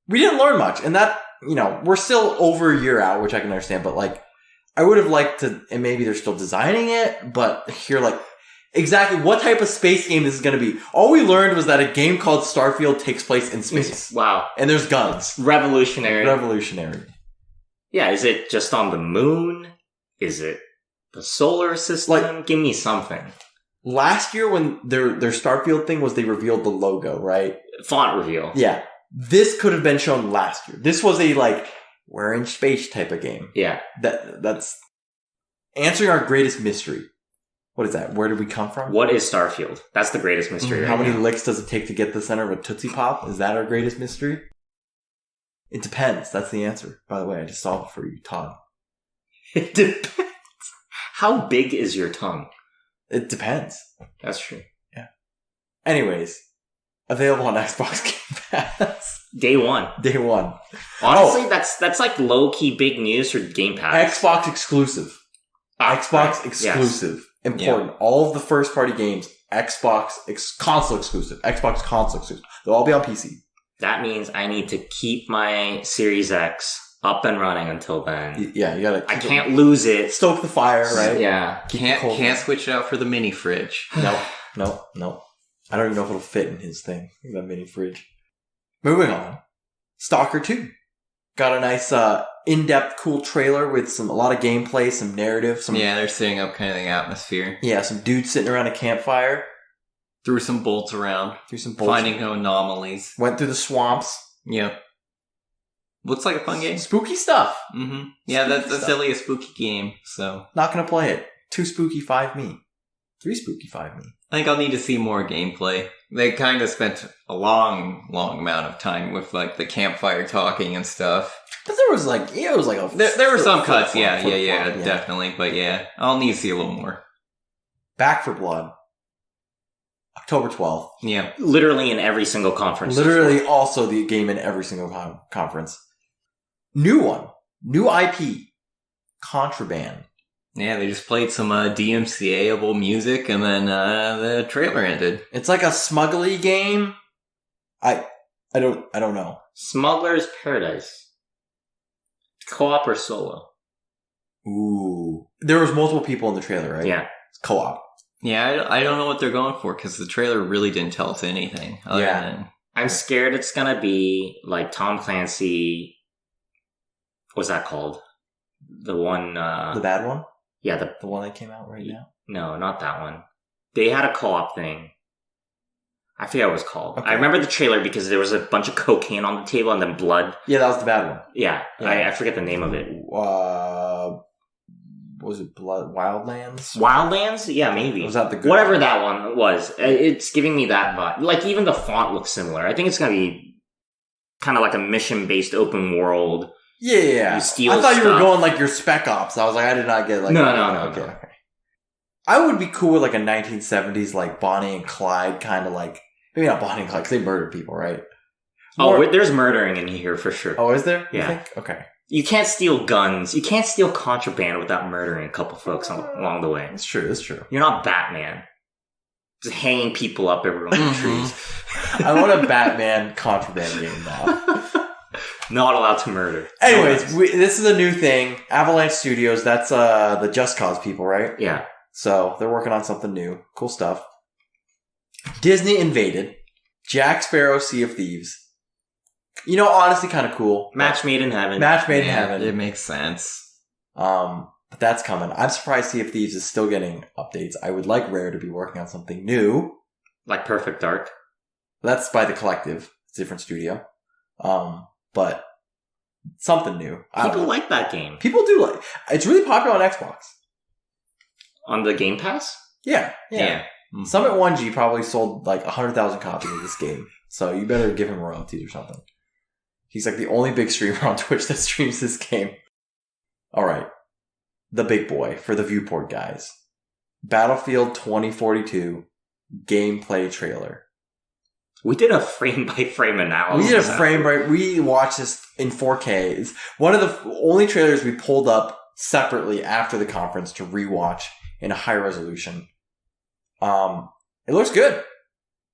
We didn't learn much, and that, you know, we're still over a year out, which I can understand, but like, I would have liked to, and maybe they're still designing it, but here, like, exactly what type of space game this is going to be. All we learned was that a game called Starfield takes place in space. Wow. And there's guns. Revolutionary. Yeah, is it just on the moon? Is it the solar system? Like, give me something. Last year when their Starfield thing was, they revealed the logo, right? Font reveal. Yeah. This could have been shown last year. This was a, like, we're in space type of game. Yeah. That's answering our greatest mystery. What is that? Where did we come from? What is Starfield? That's the greatest mystery. How many licks does it take to get the center of a Tootsie Pop? Is that our greatest mystery? It depends. That's the answer. By the way, I just solved it for you, Todd. It depends. How big is your tongue? It depends. That's true. Yeah. Anyways, available on Xbox Game Pass. Day one. Honestly, that's like low-key big news for Game Pass. Xbox exclusive. Exclusive. Yes. Important. Yeah. All of the first-party games, console exclusive. Xbox console exclusive. They'll all be on PC. That means I need to keep my Series X up and running until then. Yeah, you gotta. I can't lose it. Stoke the fire, right? Yeah. Can't switch it out for the mini fridge. No. I don't even know if it'll fit in his thing, that mini fridge. Moving on. Stalker 2. Got a nice, in-depth, cool trailer with a lot of gameplay, some narrative. They're setting up kind of the atmosphere. Yeah, some dudes sitting around a campfire. Threw some bolts around. Finding no anomalies. Went through the swamps. Yep. Looks like a fun game. Spooky stuff. Mm-hmm. Yeah, that's really a spooky game, so. Not gonna play it. 2 spooky, 5 me. 3 spooky, 5 me. I think I'll need to see more gameplay. They kind of spent a long amount of time with like the campfire talking and stuff. But there was like, there were some cuts, yeah, definitely. But yeah, I'll need to see a little more. Back for Blood. October 12th. Yeah. Literally in every single conference. Literally also the game in every single conference. New one. New IP. Contraband. Yeah, they just played some DMCA-able music and then the trailer ended. It's like a smuggly game. I don't know. Smuggler's Paradise. Co-op or solo? Ooh. There was multiple people in the trailer, right? Yeah. It's co-op. Yeah, I don't know what they're going for because the trailer really didn't tell us anything. I'm scared it's gonna be like Tom Clancy. What's that called? The one. The bad one? Yeah, the one that came out right now? No, not that one. They had a co-op thing. I forget what it was called. Okay. I remember the trailer because there was a bunch of cocaine on the table and then blood. Yeah, that was the bad one. Yeah. I forget the name of it. Was it Wildlands? Wildlands? Yeah, maybe. Was that the good Whatever one? that one was. It's giving me that vibe. Like, even the font looks similar. I think it's going to be kind of like a mission-based open world. Yeah. You steal I thought you were stuff. going like your Spec Ops. I was like, I did not get like... No. Okay. I would be cool with like a 1970s like Bonnie and Clyde kind of like... Maybe not Bonnie and Clyde because they murdered people, right? There's murdering in here for sure. Oh, is there? Yeah. You think? Okay. You can't steal guns. You can't steal contraband without murdering a couple folks along the way. It's true. You're not Batman. Just hanging people up everywhere in the trees. I want a Batman contraband game now. Not allowed to murder. Anyways, this is a new thing. Avalanche Studios, that's the Just Cause people, right? Yeah. So they're working on something new. Cool stuff. Disney Invaded. Jack Sparrow, Sea of Thieves. Honestly, kind of cool. Match made in heaven. Match made in heaven. It makes sense. But that's coming. I'm surprised Sea of Thieves is still getting updates. I would like Rare to be working on something new. Like Perfect Dark. That's by the Collective. It's a different studio. But something new. People like that game. People do like. It's really popular on Xbox. On the Game Pass? Yeah. Summit 1G probably sold like 100,000 copies of this game. So you better give him royalties or something. He's like the only big streamer on Twitch that streams this game. All right. The big boy for the Viewport guys. Battlefield 2042 gameplay trailer. We did a frame-by-frame analysis. We watched this in 4K. It's one of the only trailers we pulled up separately after the conference to rewatch in a high resolution. It looks good.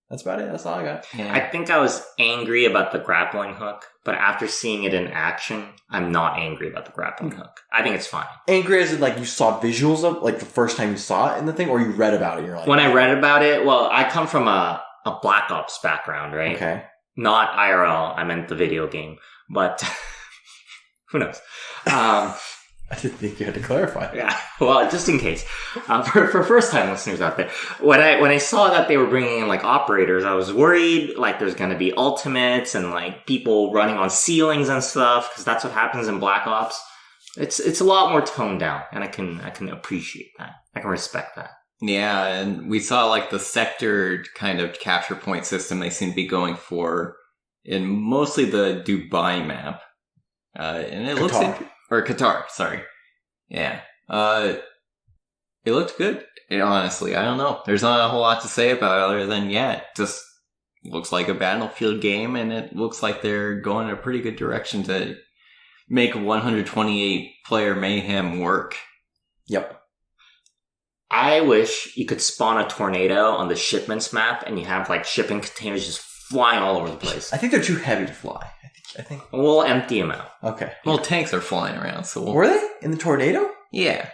That's about it. That's all I got. Yeah. I think I was angry about the grappling hook, but after seeing it in action, I'm not angry about the grappling hook. I think it's fine. Angry as in like you saw visuals of like the first time you saw it in the thing, or you read about it? You're like, when I read about it, well, I come from a Black Ops background, right? Okay. Not IRL. I meant the video game, but who knows? I didn't think you had to clarify. Yeah, well, just in case. For first-time listeners out there, when I saw that they were bringing in, like, operators, I was worried, like, there's gonna be ultimates and, like, people running on ceilings and stuff, because that's what happens in Black Ops. It's a lot more toned down, and I can appreciate that. I can respect that. Yeah, and we saw, like, the sector kind of capture point system they seem to be going for in mostly the Dubai map. And it looks... Or Qatar, sorry. Yeah. It looked good, honestly. I don't know. There's not a whole lot to say about it other than, it just looks like a Battlefield game, and it looks like they're going in a pretty good direction to make 128-player mayhem work. Yep. I wish you could spawn a tornado on the shipments map, and you have, like, shipping containers just flying all over the place. I think they're too heavy to fly. I think we'll empty them out. Okay. Well, tanks are flying around, so were they in the tornado? Yeah.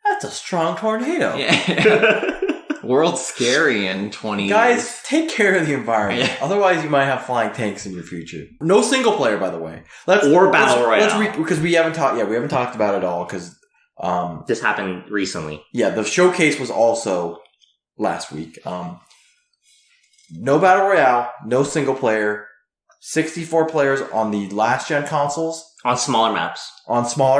That's a strong tornado. Yeah. World's scary in 20 Guys, years. take care of the environment. Yeah. Otherwise, you might have flying tanks in your future. No single player, by the way. Or battle royale. Because we haven't talked. Yeah, we haven't talked about it all. Because this happened recently. Yeah, the showcase was also last week. No battle royale, no single player. 64 players on the last gen consoles. On smaller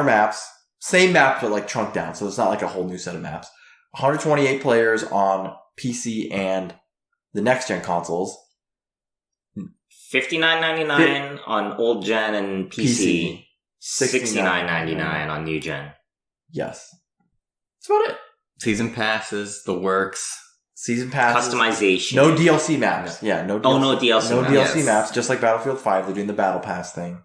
maps. Same map, but like trunked down. So it's not like a whole new set of maps. 128 players on PC and the next gen consoles. $59.99 on old gen and PC. $69.99 on new gen. Yes. That's about it. Season passes, the works. Season passes. Customization. No DLC maps. Yeah, no DLC. Oh, no DLC no maps. No DLC maps, just like Battlefield 5. They're doing the Battle Pass thing.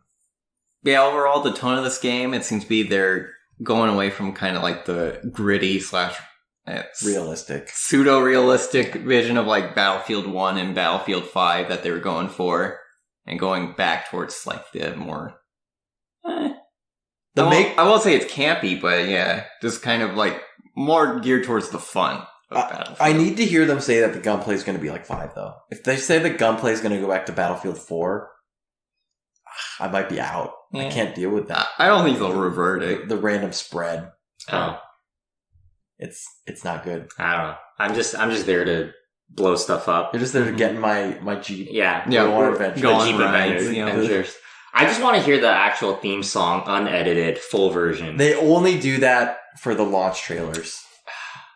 Yeah, overall, the tone of this game, it seems to be they're going away from kind of like the gritty / realistic. Pseudo-realistic vision of like Battlefield 1 and Battlefield 5 that they were going for. And going back towards like the more... I won't say it's campy, but yeah, just kind of like more geared towards the fun. I need to hear them say that the gunplay is going to be like 5, though. If they say the gunplay is going to go back to Battlefield 4, I might be out. Yeah. I can't deal with that. I don't think they'll revert it. The random spread. Oh, it's not good. I don't know. I'm just there to blow stuff up. You're just there to get in my Jeep. Yeah, go on adventures. Go on Jeep adventures. I just want to hear the actual theme song, unedited, full version. They only do that for the launch trailers.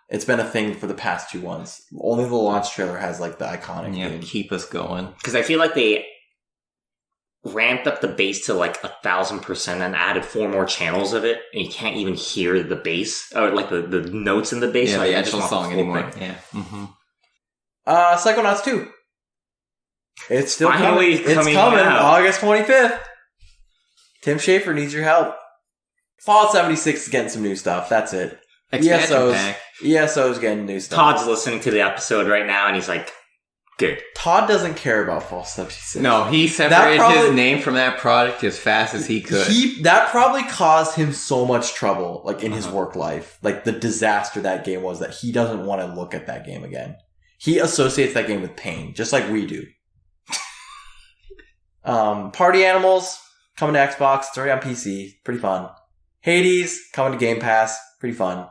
It's been a thing for the past 2 months. Only the launch trailer has like the iconic thing. Keep us going. Because I feel like they ramped up the bass to like 1,000% and added 4 more channels of it, and you can't even hear the bass or like the notes in the bass. Yeah, so the actual song anymore. Thing. Yeah. Mm-hmm. Psychonauts 2. It's still coming. It's coming out. August 25th. Tim Schafer needs your help. Fallout 76 is getting some new stuff. That's it. ESO's getting new stuff. Todd's listening to the episode right now, and he's like, good. Todd doesn't care about Fallout 76. No, he separated his name from that product as fast as he could. That probably caused him so much trouble, like in his work life. Like the disaster that game was, that he doesn't want to look at that game again. He associates that game with pain, just like we do. Party Animals coming to Xbox. It's already on PC. Pretty fun. Hades coming to Game Pass. Pretty fun.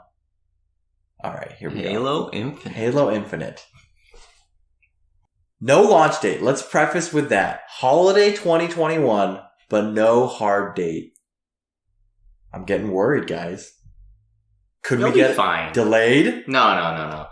All right, here we go. Halo Infinite. No launch date. Let's preface with that. Holiday 2021, but no hard date. I'm getting worried, guys. Could we get fine. Delayed? No.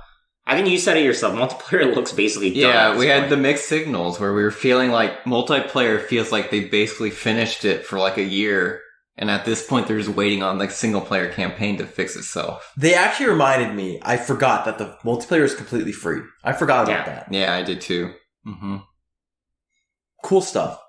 I think you said it yourself. Multiplayer looks basically done. Yeah, we had the mixed signals where we were feeling like multiplayer feels like they basically finished it for like a year. And at this point, they're just waiting on like single player campaign to fix itself. They actually reminded me, I forgot that the multiplayer is completely free. I forgot about that. Yeah, I did too. Mm-hmm. Cool stuff.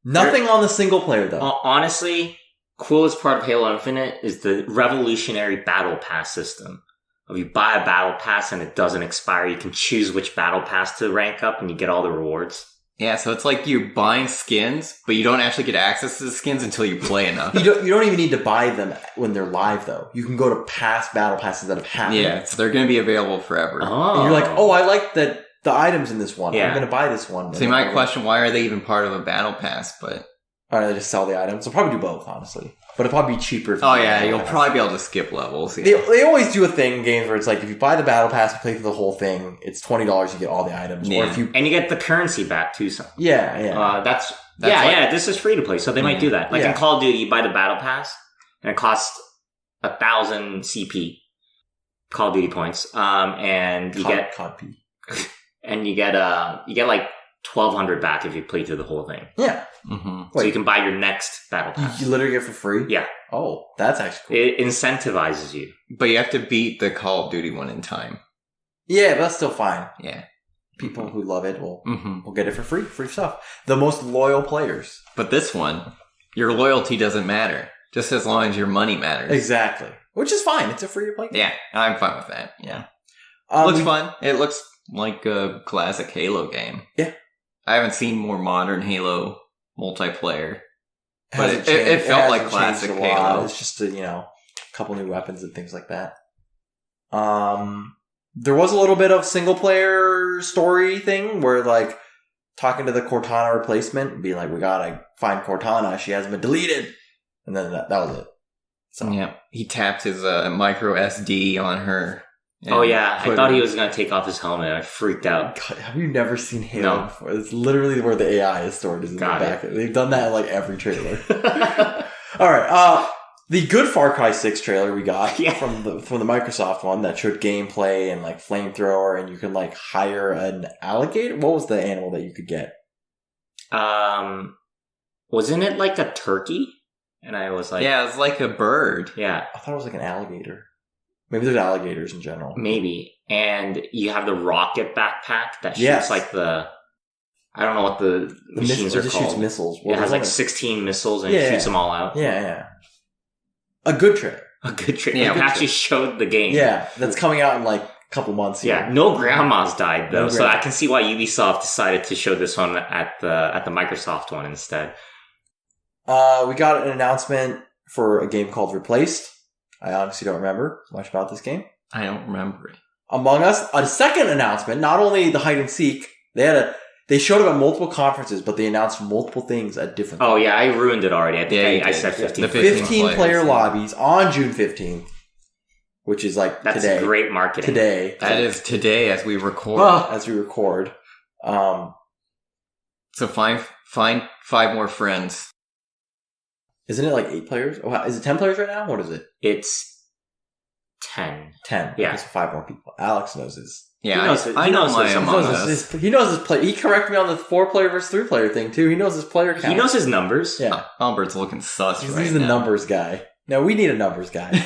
Nothing on the single player though. Honestly, coolest part of Halo Infinite is the revolutionary battle pass system. If you buy a battle pass and it doesn't expire, you can choose which battle pass to rank up and you get all the rewards. Yeah, so it's like you're buying skins, but you don't actually get access to the skins until you play enough. You don't even need to buy them when they're live though. You can go to past battle passes that have happened. Yeah, so they're going to be available forever. Oh. And you're like, oh, I like the items in this one. Yeah. I'm going to buy this one. So you might question, why are they even part of a battle pass? But or they just sell the items. They'll probably do both, honestly. But it'll probably be cheaper. If you'll probably be able to skip levels. Yeah. They always do a thing in games where it's like, if you buy the battle pass and play through the whole thing, it's $20, you get all the items. Yeah. Or if you and you get the currency back too. So. Yeah. That's this is free to play, so they might do that. Like in Call of Duty, you buy the battle pass, and it costs 1,000 CP, Call of Duty points, and you get like 1,200 back if you play through the whole thing. Yeah. Mm-hmm. So you can buy your next battle pass. You literally get it for free? Yeah. Oh, that's actually cool. It incentivizes you. But you have to beat the Call of Duty one in time. Yeah, but that's still fine. Yeah. People who love it will get it for free. Free stuff. The most loyal players. But this one, your loyalty doesn't matter. Just as long as your money matters. Exactly. Which is fine. It's a free-to-play game. Yeah, I'm fine with that. Yeah. Looks fun. It looks like a classic Halo game. Yeah. I haven't seen more modern Halo multiplayer. But it felt like classic Halo. It's just a couple new weapons and things like that. There was a little bit of single player story thing where like talking to the Cortana replacement and being like, we gotta find Cortana, she hasn't been deleted. And then that was it. So yeah. He tapped his micro SD on her. Oh yeah, I thought he was going to take off his helmet. I freaked out. God, have you never seen Halo before? It's literally where the AI is stored. Is in the back. They've done that in like every trailer. All right. The good Far Cry 6 trailer we got from the Microsoft one that showed gameplay and like flamethrower, and you can like hire an alligator. What was the animal that you could get? Wasn't it like a turkey? And I was like, yeah, it was like a bird. Yeah, I thought it was like an alligator. Maybe there's alligators in general. Maybe. And you have the rocket backpack that shoots like the... I don't know what the machines are called. It shoots missiles. It has like 16 missiles and it shoots them all out. Yeah. A good trailer. Yeah, it actually showed the game. Yeah, that's coming out in like a couple months. Yeah, no grandmas died though, so I can see why Ubisoft decided to show this one at the Microsoft one instead. We got an announcement for a game called Replaced. I honestly don't remember much about this game. I don't remember it. Among Us, a second announcement, not only the hide and seek, they showed it at multiple conferences, but they announced multiple things at different times. Oh yeah, I ruined it already. I think I said 15. The 15 player lobbies on June 15th, which is like That's today. That's great marketing. Today. That is today as we record. So find 5 more friends. Isn't it like 8 players? Oh, is it 10 players right now? What is it? It's 10. 10. Yeah. Okay, so 5 more people. Alex knows his. Yeah, I know my Among Us. He knows his play. He corrected me on the 4-player versus 3-player thing too. He knows his player count. He knows his numbers. Yeah. Albert's looking sus right now. He's the numbers guy. No, we need a numbers guy.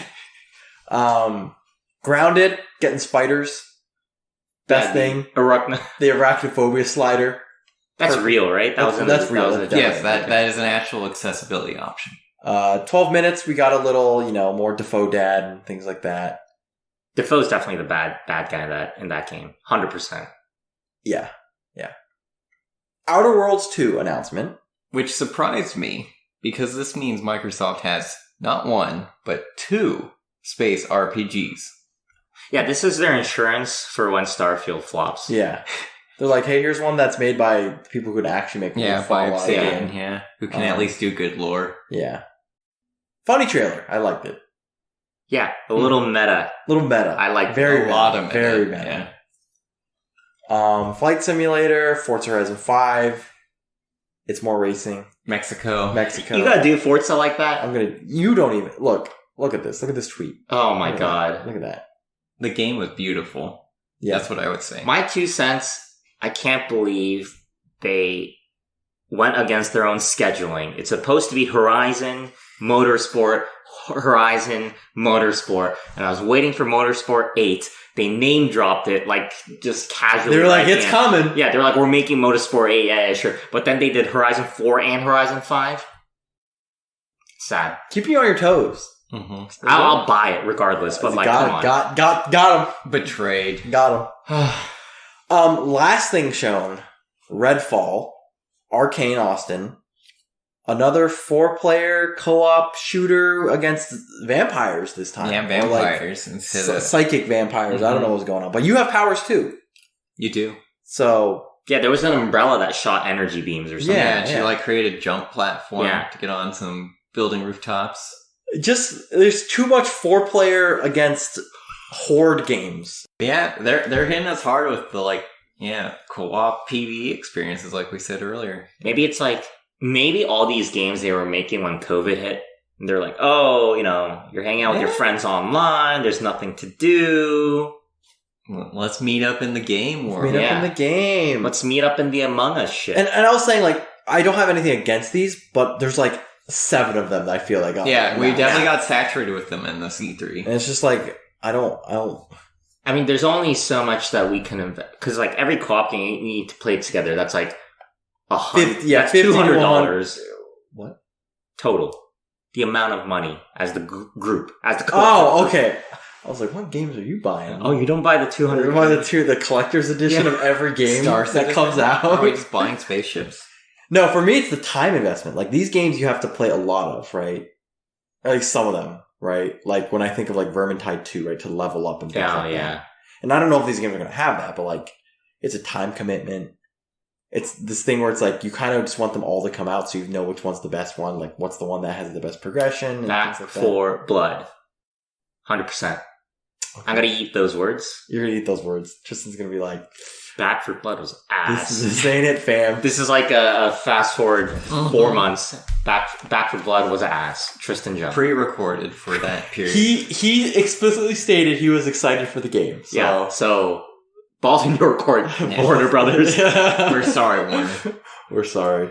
Grounded, getting spiders. Best thing. The arachnophobia slider. That's real, right? That's real. Yes, that is an actual accessibility option. 12 minutes, we got a little, more Defoe dad and things like that. Defoe's definitely the bad guy in that game. 100%. Yeah. Outer Worlds 2 announcement. Which surprised me, because this means Microsoft has not 1, but 2 space RPGs. Yeah, this is their insurance for when Starfield flops. Yeah. They're like, hey, here's one that's made by people who could actually make Yeah, fun by a lot of the Obsidian, game. yeah. Who can at least do good lore. Yeah. Funny trailer. I liked it. Yeah, a little meta. Little meta. I like very a lot of meta. Very meta. Flight Simulator, Forza Horizon 5. It's more racing. Mexico. You gotta do Forza like that? You don't even... Look at this. Look at this tweet. Oh my god. Look at that. The game was beautiful. Yeah. That's what I would say. My 2 cents, I can't believe they went against their own scheduling. It's supposed to be Horizon Motorsport, and I was waiting for Motorsport 8. They name dropped it, like, just casually. They were like, it's coming. Yeah, they were like, we're making Motorsport 8, yeah, sure. But then they did Horizon 4 and Horizon 5. Sad. Keep you on your toes. Mm-hmm. I'll buy it regardless, but like, come on. Got him. Betrayed. Got him. Last thing shown, Redfall, Arcane Austin, another 4-player co-op shooter against vampires this time. Yeah, vampires instead of psychic vampires. Mm-hmm. I don't know what's going on, but you have powers too. You do. So yeah, there was an umbrella that shot energy beams or something. Yeah, she like created a jump platform to get on some building rooftops. There's too much 4-player against horde games. Yeah, they're hitting us hard with the co-op PvE experiences like we said earlier. Maybe it's like all these games they were making when COVID hit, they're like, oh, you're hanging out with your friends online, there's nothing to do. Let's meet up in the game world. Let's meet up in the Among Us shit. And I was saying, like, I don't have anything against these, but there's like 7 of them that I feel like... we definitely got saturated with them in the C3. And it's just like, I don't... I mean, there's only so much that we can invest. Because, like, every co-op game you need to play together, that's like $200. What? Total. The amount of money as the group, as the co-op. Oh, okay. I was like, what games are you buying? Oh, you don't buy the $200? You buy the collector's edition of every game that comes out? Are we just buying spaceships? No, for me, it's the time investment. Like, these games you have to play a lot of, right? Or at least some of them, right? Like, when I think of, like, Vermintide 2, right? To level up and things like that. And I don't know if these games are going to have that, but, like, it's a time commitment. It's this thing where it's like, you kind of just want them all to come out so you know which one's the best one. Like, what's the one that has the best progression? And Back things like for Blood. 100%. Okay. I'm going to eat those words. You're going to eat those words. Tristan's going to be like... Back for Blood was ass. This ain't it, fam. This is like a fast forward 4 months. Back for Blood was ass. Tristan jumped. Pre-recorded for that period. He explicitly stated he was excited for the game. So. Yeah, so... Balls in your court, Warner Brothers. We're sorry, Warner. We're sorry.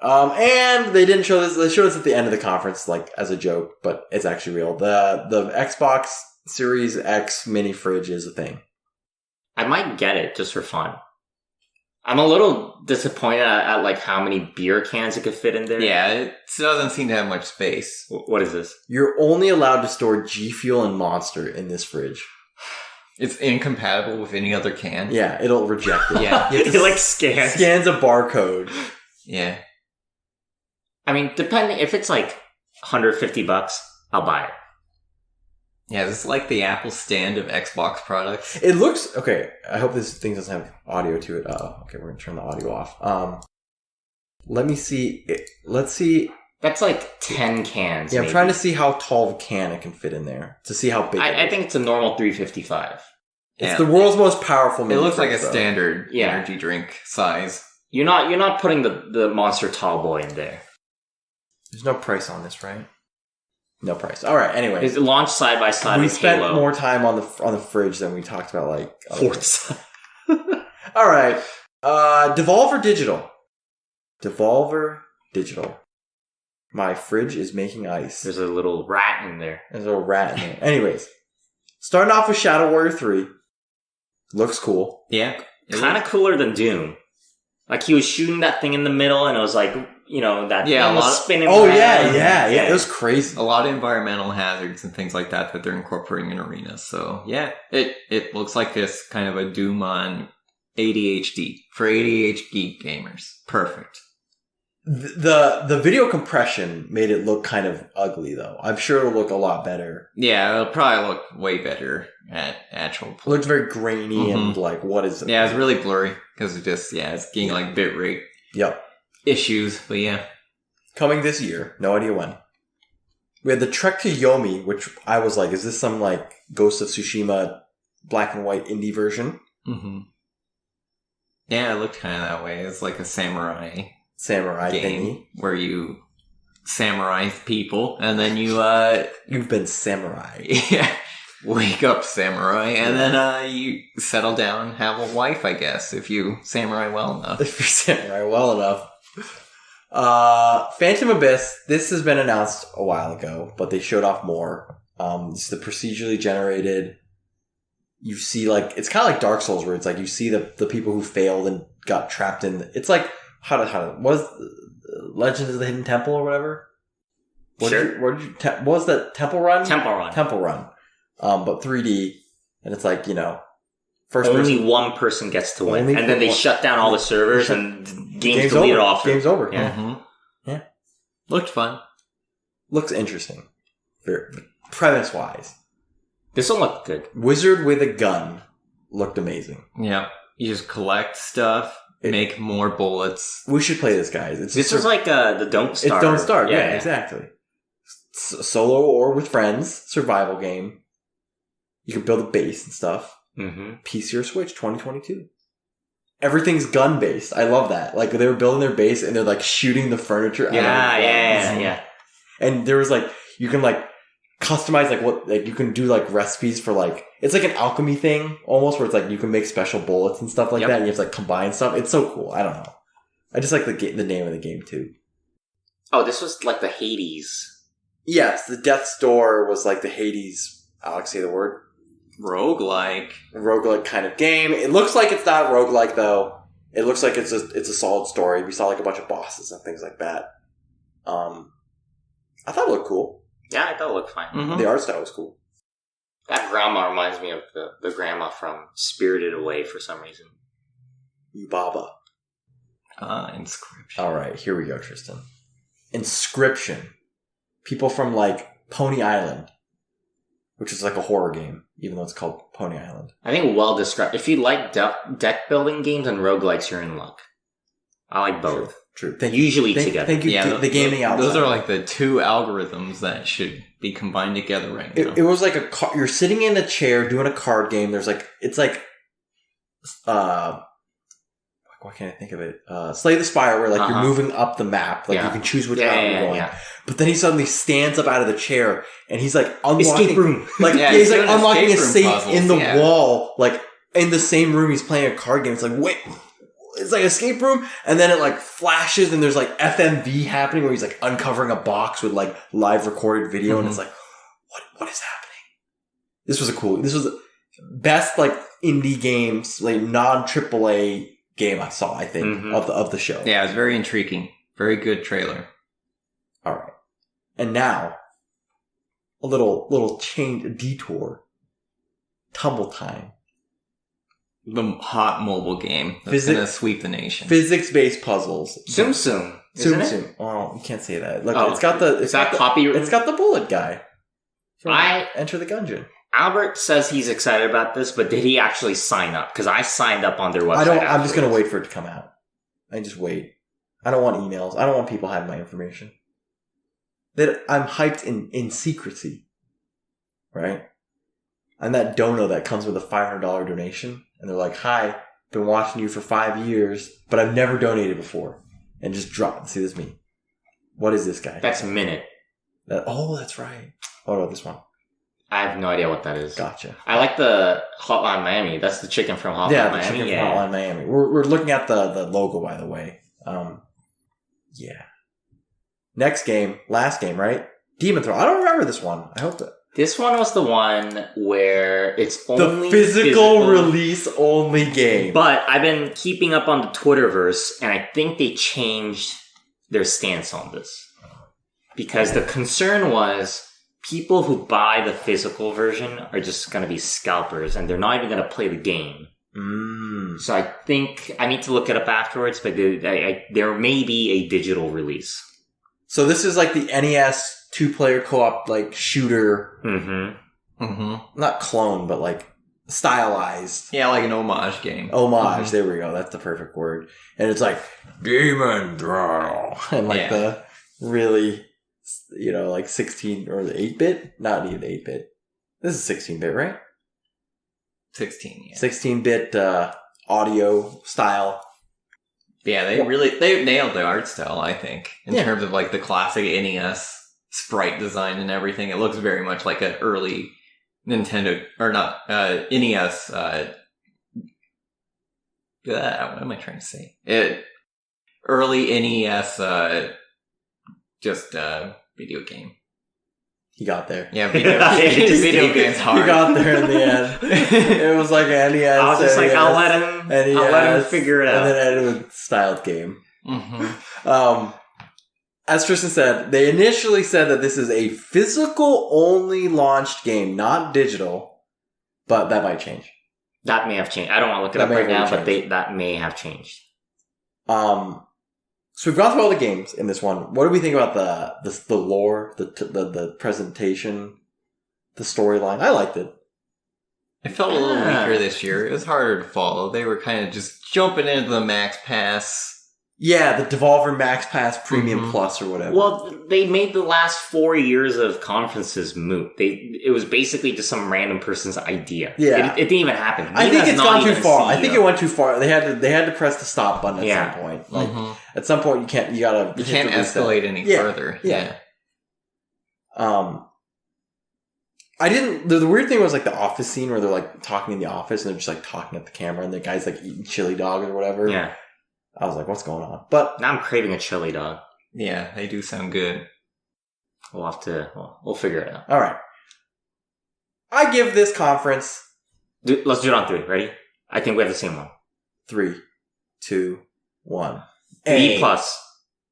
And they didn't show this. They showed us at the end of the conference, like, as a joke, but it's actually real. The Xbox Series X mini fridge is a thing. I might get it just for fun. I'm a little disappointed at like how many beer cans it could fit in there. Yeah, it doesn't seem to have much space. What is this? You're only allowed to store G Fuel and Monster in this fridge. It's incompatible with any other can. Yeah, it'll reject it. Yeah. It like scans a barcode. Yeah. I mean, depending, if it's like $150, I'll buy it. Yeah, this is like the Apple stand of Xbox products. It looks... Okay, I hope this thing doesn't have audio to it. Okay, we're going to turn the audio off. Let me see... Let's see... That's like 10 cans. Yeah, maybe. I'm trying to see how tall of a can it can fit in there. To see how big I think it's a normal 355. It's the world's most powerful mini It looks fridge, like a standard energy drink size. You're not putting the Monster Tall Boy in there. There's no price on this, right? No price. All right. Anyway, it's launched side by side. We spent more time on the fridge than we talked about like Forza. All right. Devolver Digital. Devolver Digital. My fridge is making ice. There's a little rat in there. There's a little rat in there. Anyways, starting off with Shadow Warrior 3. Looks cool. Yeah. Kind of cooler than Doom. Like, he was shooting that thing in the middle, and it was like, that thing was spinning around. Yeah. It was crazy. A lot of environmental hazards and things like that they're incorporating in arenas. So, yeah, it looks like this kind of a Doom on ADHD for ADHD gamers. Perfect. The video compression made it look kind of ugly, though. I'm sure it'll look a lot better. Yeah, it'll probably look way better at actual play. It looks very grainy and like, what is it? Yeah, it's really blurry because it's getting like bitrate issues. But yeah. Coming this year, no idea when. We had the Trek to Yomi, which I was like, is this some like Ghost of Tsushima black and white indie version? Mm-hmm. Yeah, it looked kind of that way. It's like a samurai game thingy. where you samurai people and then you've been samurai. Yeah. Wake up, samurai, and then you settle down, have a wife, I guess, if you samurai well enough. If you samurai well enough. Phantom Abyss, this has been announced a while ago, but they showed off more. It's the procedurally generated. You see, like, it's kind of like Dark Souls, where it's like you see the people who failed and got trapped in. It's like what was Legends of the Hidden Temple or whatever? What was that Temple Run? Temple Run. But 3D, and it's like, first only person. one person gets to win, and then they shut down all the servers and game's deleted off. Game's over. Yeah. Mm-hmm. Yeah. Looked fun. Looks interesting. Premise wise. This will look good. Wizard with a gun looked amazing. Yeah. You just collect stuff, make more bullets. We should play this, guys. This is like the Don't Starve. It's Don't Starve, yeah, exactly. Solo or with friends, survival game. You can build a base and stuff. Mm-hmm. PC or Switch, 2022. Everything's gun based. I love that. Like, they were building their base and they're like shooting the furniture. Yeah. And there was like, you can like customize you can do like recipes for like, it's like an alchemy thing almost, where it's like you can make special bullets and stuff like that, and you have to like combine stuff. It's so cool. I don't know. I just like the name of the game too. Oh, this was like the Hades. Yes, the Death's Door was like the Hades. Alex, say the word. Roguelike kind of game. It looks like it's not roguelike though. It looks like it's a solid story. We saw like a bunch of bosses and things like that. I thought it looked cool. Yeah, I thought it looked fine. Mm-hmm. The art style was cool. That grandma reminds me of the grandma from Spirited Away for some reason. Yubaba. Inscription. Alright, here we go, Tristan. Inscription. People from like Pony Island, which is like a horror game, even though it's called Pony Island. I think well described. If you like deck building games and roguelikes, you're in luck. I like both. True. Usually together. Thank you, the gaming outside. Those are like the two algorithms that should be combined together right now. It was like you're sitting in a chair doing a card game. There's like, it's like, why can't I think of it? Slay the Spire, where like you're moving up the map. Like you can choose which route you're going. Yeah. But then he suddenly stands up out of the chair and he's like unlocking escape room. Like he's like unlocking a safe puzzles, in the wall, like in the same room he's playing a card game. It's like, wait, it's like escape room, and then it like flashes and there's like FMV happening where he's like uncovering a box with like live recorded video, and it's like, what is happening? This was the best like indie games, like non AAA game I saw, I think, of the show. Yeah, it was very intriguing. Very good trailer. All right. And now, a little change, a detour. Tumble Time. The hot mobile game that's going to sweep the nation. Physics-based puzzles. Tsum Tsum. Oh, you can't say that. Look, it's got the bullet guy. Enter the Gungeon. Albert says he's excited about this, but did he actually sign up? Because I signed up on their website. I'm just going to wait for it to come out. I just wait. I don't want emails. I don't want people having my information. That I'm hyped in secrecy. Right? I'm that dono that comes with a $500 donation. And they're like, hi, been watching you for 5 years, but I've never donated before. And just drop. See, this is me. What is this guy? That's Minute. That's right. What about this one? I have no idea what that is. Gotcha. I like the Hotline Miami. That's the chicken from Hotline Miami. Chicken from Hotline Miami. We're looking at the logo, by the way. Yeah. Next game, last game, right? Demon Throne. I don't remember this one. I hope that. This one was the one where it's only the physical release only game. But I've been keeping up on the Twitterverse, and I think they changed their stance on this. Because the concern was people who buy the physical version are just going to be scalpers, and they're not even going to play the game. So I think I need to look it up afterwards, but there may be a digital release. So this is like the NES 2-player co-op like shooter. Not clone, but like stylized. Yeah, like an homage game. Homage, there we go. That's the perfect word. And it's like Demon Throttle. And like the really, like 16 or the 8-bit? Not even 8-bit. This is 16-bit, right? 16, yeah. 16-bit audio style. Yeah, they nailed the art style, I think, in terms of like the classic NES sprite design and everything. It looks very much like an early Nintendo, or not, NES, what am I trying to say? Early NES, video game. He got there. Yeah, video game's hard. He got there in the end. It was like an NES. I was just like, I'll let him figure it out. And then ended with styled game. As Tristan said, they initially said that this is a physical only launched game, not digital, but that might change. That may have changed. I don't want to look it up right now, but that may have changed. So we've gone through all the games in this one. What do we think about the lore, the presentation, the storyline? I liked it. It felt a little weaker this year. It was harder to follow. They were kind of just jumping into the Max Pass. Yeah, the Devolver Max Pass Premium Plus or whatever. Well, they made the last 4 years of conferences moot. It was basically just some random person's idea. Yeah. It didn't even happen. I think it's gone too far. I think it went too far. They had to press the stop button at some point. Like at some point you can't escalate any further. Yeah. I didn't. The weird thing was like the office scene where they're like talking in the office and they're just like talking at the camera and the guy's like eating chili dog or whatever. Yeah. I was like, what's going on? But now I'm craving a chili dog. Yeah, they do sound good. We'll figure it out. All right. I give this conference. Let's do it on 3. Ready? I think we have the same one. 3, 2, 1. B plus.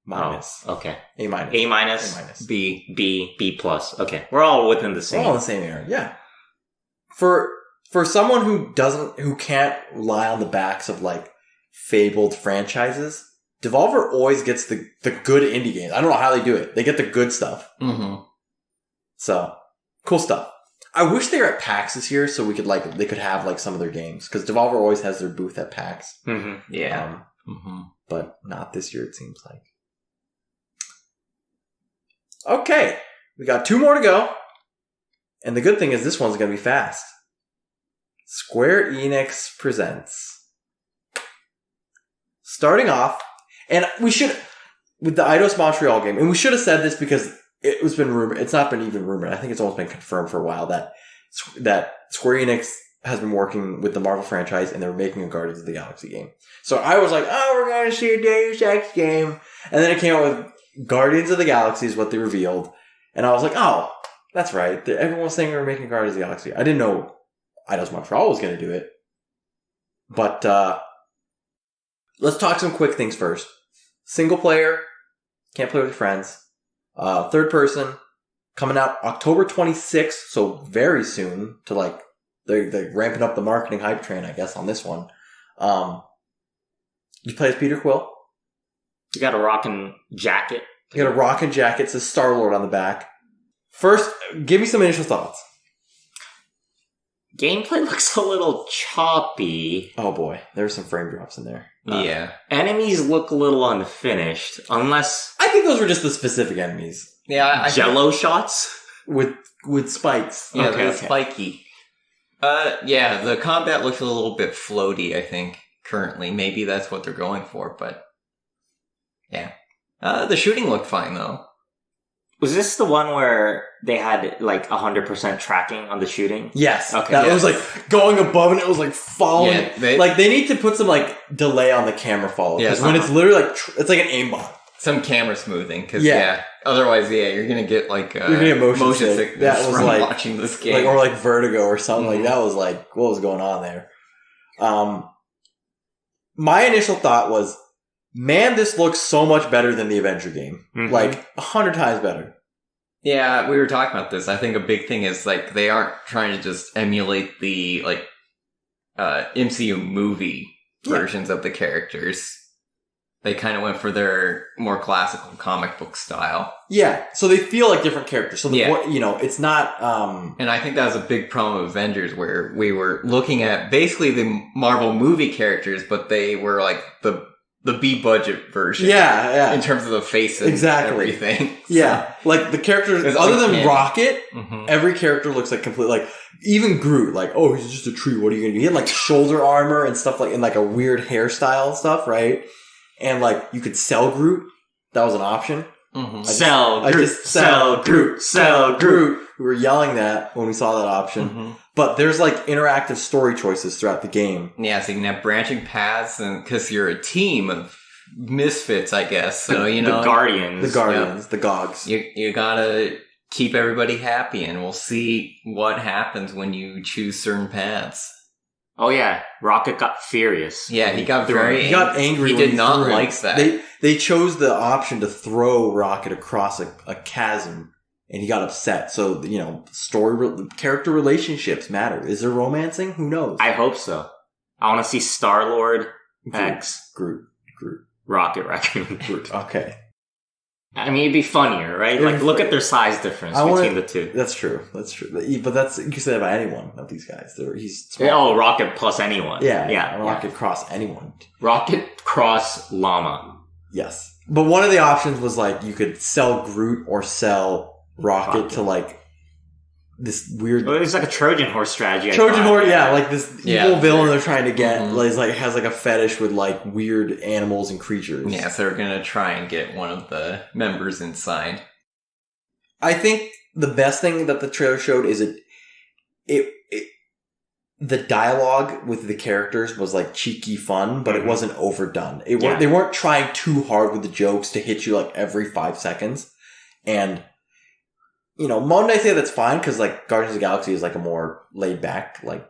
Minus. Oh, okay. A minus. A minus. A minus. B plus. Okay. We're all within the same. We're all in the same area. Yeah. For someone who can't rely on the backs of like fabled franchises, Devolver always gets the good indie games. I don't know how they do it. They get the good stuff. So, cool stuff. I wish they were at PAX this year so they could have like some of their games. Because Devolver always has their booth at PAX. Yeah. But not this year, it seems like. Okay. We got 2 more to go. And the good thing is this one's going to be fast. Square Enix presents. Starting off, and we should, with the Eidos Montreal game, and we should have said this because it's been rumored, it's not been even rumored, I think it's almost been confirmed for a while that Square Enix has been working with the Marvel franchise and they're making a Guardians of the Galaxy game. So I was like, we're going to see a Deus Ex game. And then it came out with Guardians of the Galaxy is what they revealed. And I was like, oh, that's right. Everyone was saying we were making Guardians of the Galaxy. I didn't know Eidos Montreal was going to do it. But, let's talk some quick things first. Single player, can't play with your friends. Third person, coming out October 26th, so very soon to like, they're ramping up the marketing hype train, I guess, on this one. You play as Peter Quill. You got a rockin' jacket. You got a rockin' jacket, it says Star-Lord on the back. First, give me some initial thoughts. Gameplay looks a little choppy. Oh boy, there's some frame drops in there. Yeah. Enemies look a little unfinished, unless... I think those were just the specific enemies. Yeah, Jello shots? With spikes. Yeah, they're spiky. Yeah, the combat looks a little bit floaty, I think, currently. Maybe that's what they're going for, but... Yeah. The shooting looked fine, though. Was this the one where they had, like, 100% tracking on the shooting? Yes. Okay. That was, like, going above and it was, like, following. Yeah, they need to put some, like, delay on the camera follow. Because when it's literally, like, it's like an aimbot. Some camera smoothing. Because, otherwise, you're going to get, like, you're gonna get motion sick. That was, like, watching this game. Or, like, vertigo or something. Like, that was, like, what was going on there? My initial thought was, man, this looks so much better than the Avenger game. Like, 100 times better. Yeah, we were talking about this. I think a big thing is, like, they aren't trying to just emulate the, like, MCU movie versions of the characters. They kind of went for their more classical comic book style. Yeah, so they feel like different characters. So, it's not... And I think that was a big problem with Avengers, where we were looking at basically the Marvel movie characters, but they were like the B-budget version. Yeah. In terms of the face and everything. So, yeah, like the characters, other than Rocket, every character looks like completely... Like, even Groot, like, oh, he's just a tree, what are you going to do? He had like shoulder armor and stuff like, and like a weird hairstyle and stuff, right? And like, you could sell Groot. That was an option. Sell Groot. We were yelling that when we saw that option. But there's like interactive story choices throughout the game. Yeah, so you can have branching paths, and because you're a team of misfits, I guess. So, the Guardians. The Guardians, the Gogs. You gotta keep everybody happy, and we'll see what happens when you choose certain paths. Oh yeah, Rocket got furious. Yeah, he got angry. He did not like that. They chose the option to throw Rocket across a chasm, and he got upset. So character relationships matter. Is there romancing? Who knows? I hope so. I want to see Star-Lord, X, Groot, Rocket, Raccoon, Groot. Okay. I mean, it'd be funnier, right? Like, look at their size difference between the two. That's true. But that's, you can say that about any one of these guys. He's small. Oh, Rocket plus anyone. Yeah. Rocket cross anyone. Rocket cross Llama. Yes. But one of the options was like, you could sell Groot or sell Rocket. To like, this weird... Well, it's like a Trojan horse strategy. Like this evil villain they're trying to get has like a fetish with like weird animals and creatures. Yeah, so they're gonna try and get one of the members inside. I think the best thing that the trailer showed is the dialogue with the characters was like cheeky fun, but it wasn't overdone. They weren't trying too hard with the jokes to hit you like every 5 seconds. And Moon Knight say that's fine because like Guardians of the Galaxy is like a more laid back like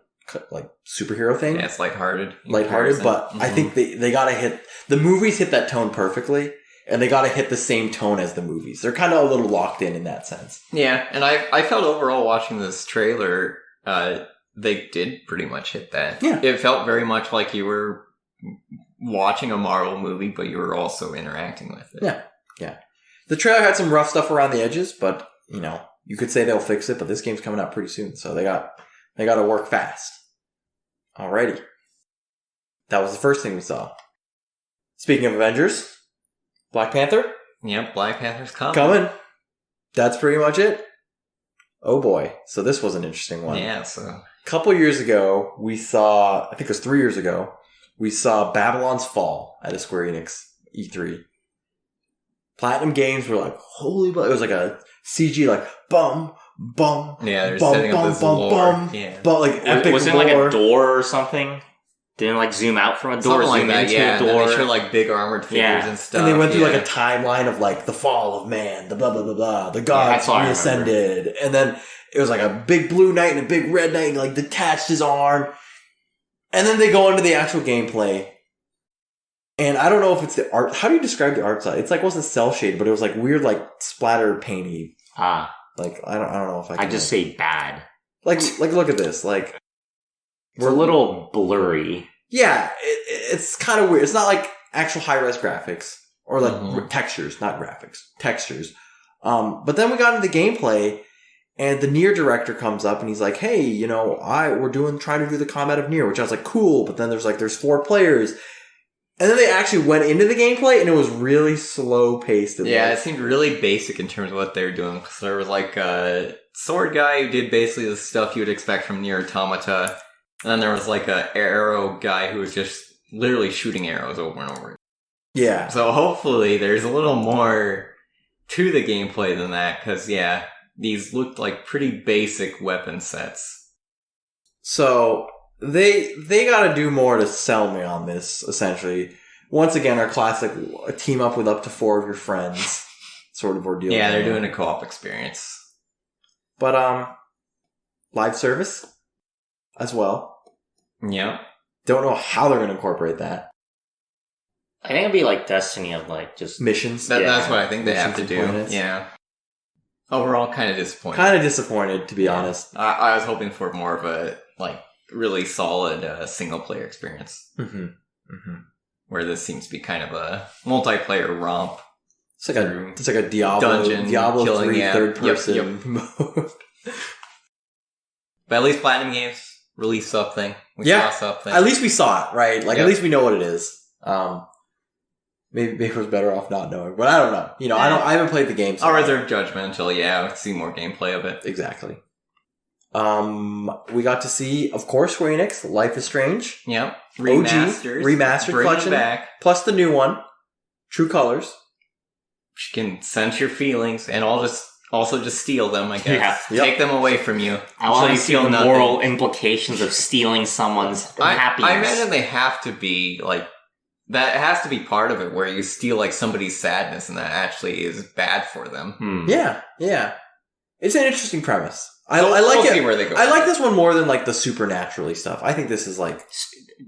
superhero thing. Yeah, it's lighthearted. But I think they gotta hit the movies hit that tone perfectly, and they gotta hit the same tone as the movies. They're kind of a little locked in that sense. Yeah, and I felt overall watching this trailer, they did pretty much hit that. Yeah, it felt very much like you were watching a Marvel movie, but you were also interacting with it. Yeah. The trailer had some rough stuff around the edges, but. You could say they'll fix it, but this game's coming out pretty soon, so they got to work fast. Alrighty. That was the first thing we saw. Speaking of Avengers, Black Panther? Yep, Black Panther's coming. Coming. That's pretty much it. Oh boy. So this was an interesting one. Yeah, so... A couple years ago, we saw, I think it was 3 years ago, we saw Babylon's Fall at a Square Enix E3. Platinum Games were like, holy... It was like a... CG like bum. Yeah, they're setting up this lore. Yeah. But like epic was it lore. Like a door or something? Didn't like zoom out from a door, something zoom like into a door. And they show like big armored figures and stuff. And they went through like a timeline of like the fall of man, the blah blah blah blah, the gods reascended, and then it was like a big blue knight and a big red knight, and like detached his arm, and then they go into the actual gameplay. And I don't know if it's the art. How do you describe the art side? It's like wasn't cell shaded, but it was like weird, like splatter painty. Like I don't know if I just say bad. Like look at this. Like we're a little blurry. Yeah, it's kind of weird. It's not like actual high res graphics or like textures, not graphics, textures. But then we got into the gameplay, and the Nier director comes up and he's like, "Hey, we're trying to do the combat of Nier," which I was like, "Cool." But then there's 4 players. And then they actually went into the gameplay, and it was really slow paced. Yeah, it seemed really basic in terms of what they were doing. Because there was like a sword guy who did basically the stuff you would expect from Nier Automata, and then there was like a arrow guy who was just literally shooting arrows over and over. Yeah. So hopefully there's a little more to the gameplay than that. Because these looked like pretty basic weapon sets. So. They got to do more to sell me on this, essentially. Once again, our classic team up with up to 4 of your friends sort of ordeal. Yeah, they're doing a co-op experience. But, live service as well. Yeah. Don't know how they're going to incorporate that. I think it'd be like Destiny of like just... missions. That's what I think they have to do. Yeah. Overall, kind of disappointed. Kind of disappointed, to be honest. I was hoping for more of a, like, really solid single player experience. Mm-hmm. Mm-hmm. Where this seems to be kind of a multiplayer romp. It's like a Diablo Dungeon 3 yeah. third person Yep. mode. But at least Platinum Games released something. We saw something. At least we saw it, right? Like, Yep. at least we know what it is. Maybe it was better off not knowing, but I don't know. You know, I haven't played the game. So I'll reserve judgment until, we see more gameplay of it. Exactly. We got to see, of course, Square Enix, Life is Strange. Yep. Remastered Bring collection. it back. Plus the new one, True Colors. You can sense your feelings and also just steal them, I guess. Yeah. Yep. Take them away from you. I want to you see feel the nothing. moral implications of stealing someone's happiness. I imagine they have to be, like, that has to be part of it, where you steal, like, somebody's sadness and that actually is bad for them. Yeah. It's an interesting premise. I We'll like see it. where they go. I like this one more than, like, the supernaturally stuff. I think this is, like...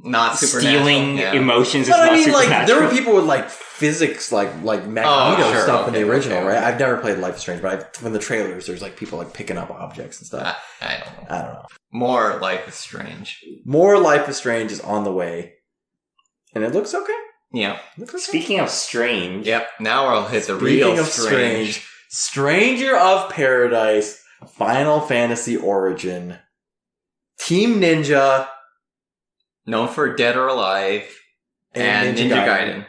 Not supernatural. Stealing emotions is But not I mean, supernatural. like, there were people with, like, physics, like Magneto sure, stuff in the okay, original, okay. right? I've never played Life is Strange, but from the trailers, there's, like, people, like, picking up objects and stuff. I don't know. I don't know. More Life is Strange. More Life is Strange is on the way. And it looks okay. Yeah. Speaking of strange, Yep. Now I'll hit the Speaking real of strange. Stranger of Paradise, Final Fantasy Origin, Team Ninja, Known for Dead or Alive, and Ninja Gaiden.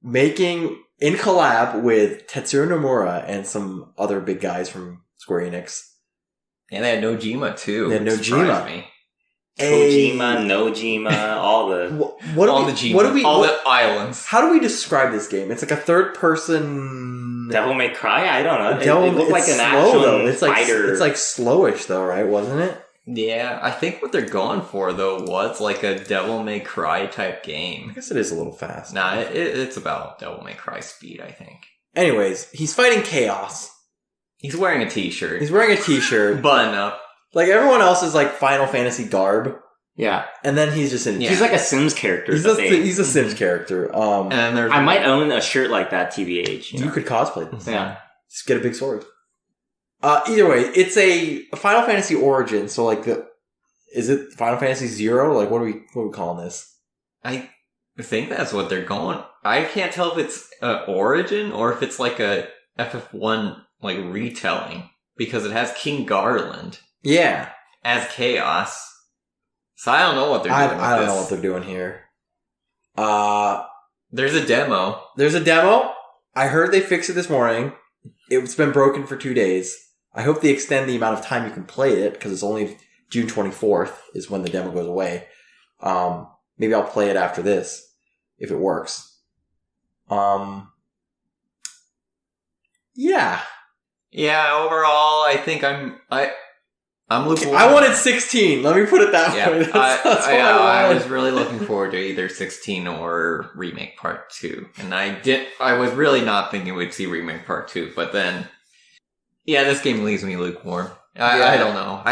Making, in collab with Tetsuya Nomura and some other big guys from Square Enix. And they had Nojima too. They had which Nojima. surprised me. Kojima, Nojima, all the... The islands. How do we describe this game? It's like a third person... Devil May Cry? I don't know. It looked like an slow, action though. It's fighter. It's like slowish though, right? Wasn't it? Yeah, I think what they're going for though was like a Devil May Cry type I game. guess it is a little fast. Nah, it's about Devil May Cry speed, I think. Anyways, he's fighting chaos. He's wearing a t-shirt. He's wearing a t-shirt. Button up. Like everyone else is like Final Fantasy garb. Yeah. And then he's just in... Yeah. He's like a Sims character. He's a Sims character. And then there's... I might own a shirt like that, TBH. You could cosplay this. Yeah. Just get a big sword. Either way, it's a Final Fantasy Origin, so like is it Final Fantasy 0? Like what are we calling this? I think that's what they're going. I can't tell if it's Origin or if it's like a FF1 like retelling, because it has King Garland Yeah. as Chaos. So I don't know what they're doing. I don't know what they're doing here. There's a demo. There's a demo. I heard they fixed it this morning. It's been broken for 2 days. I hope they extend the amount of time you can play it, because it's only June 24th is when the demo goes away. Maybe I'll play it after this, if it works. Yeah. Yeah, overall, I think I'm lukewarm. I wanted 16. Let me put it that Yeah, way. That's what I I wanted. was really looking forward to either 16 or Remake Part 2. And I was really not thinking we'd see Remake Part 2, but then, yeah, this game leaves me lukewarm. I don't know.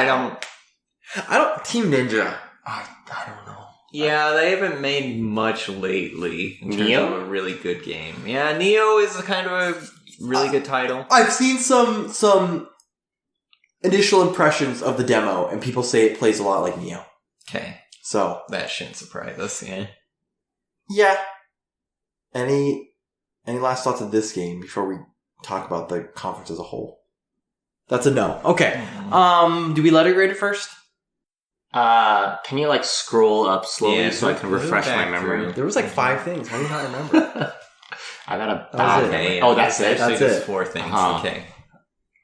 Team Ninja. I don't know. Yeah, they haven't made much lately in terms Neo? of a really good game. Yeah, Neo is a kind of a really good title. I've seen some initial impressions of the demo, and people say it plays a lot like Neo. Okay, So, that shouldn't surprise us, yeah. yeah. Any last thoughts of this game before we talk about the conference as a whole? That's a no. Okay. Do we letter grade it first? Can you like scroll up slowly Yeah, so I can move refresh my back memory? through. There was like 5 things. How do you not remember? I got a That was bad it. memory. Yeah, Oh, that's it. actually That's just it. 4 things. Uh-huh. Okay.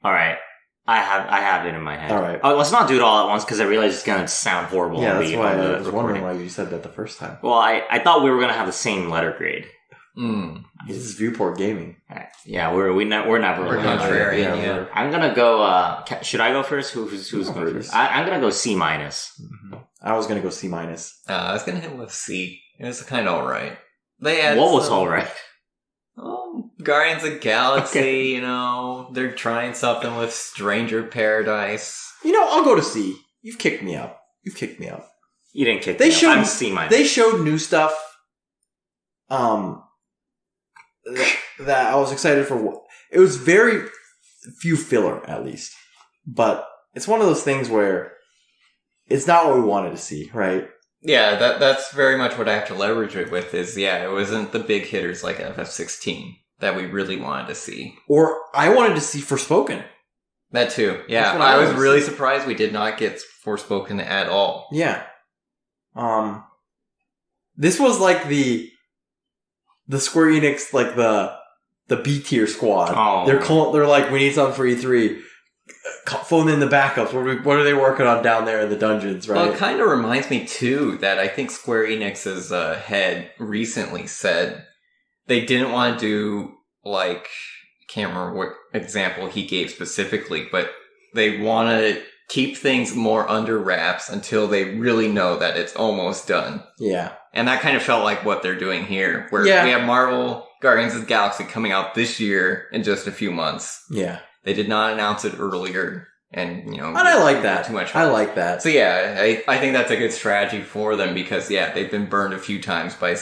All right. I have it in my head. All right. Oh, let's not do it all at once because I realize it's gonna sound horrible. Yeah, on that's the, why on the I was wondering recording. why you said that the first time. Well, I thought we were gonna have the same letter grade. This is Viewport Gaming. All right. Yeah, we're never. We're contrarian, yeah. we're- I'm gonna go. Should I go first? Who's You go going first. first? I'm gonna go C minus. I was going to go C minus. I was gonna hit with C. It was kind of alright. They had What was some- all right? Oh, Guardians of the Galaxy, Okay. you know, they're trying something with Stranger Paradise. You know, I'll go to C. You've kicked me out. You didn't kick. They me out. showed- I'm C minus. They showed new stuff. That I was excited for. It was very few filler, at least. But it's one of those things where it's not what we wanted to see, right? Yeah, that's very much what I have to leverage it with is, it wasn't the big hitters like FF16 that we really wanted to see. Or I wanted to see Forspoken. That too. Yeah, I was really surprised we did not get Forspoken at all. Yeah. This was like the Square Enix, like the B tier squad. Oh. They're like, we need something for E3. Phone in the backups. What are they working on down there in the dungeons, right? Well, it kind of reminds me too that I think Square Enix's head recently said they didn't want to do like, I can't remember what example he gave specifically, but they want to keep things more under wraps until they really know that it's almost done. Yeah. And that kind of felt like what they're doing here, where we have Marvel Guardians of the Galaxy coming out this year in just a few months. Yeah. They did not announce it earlier, and and I like that. Too much. I like that. So I think that's a good strategy for them because they've been burned a few times by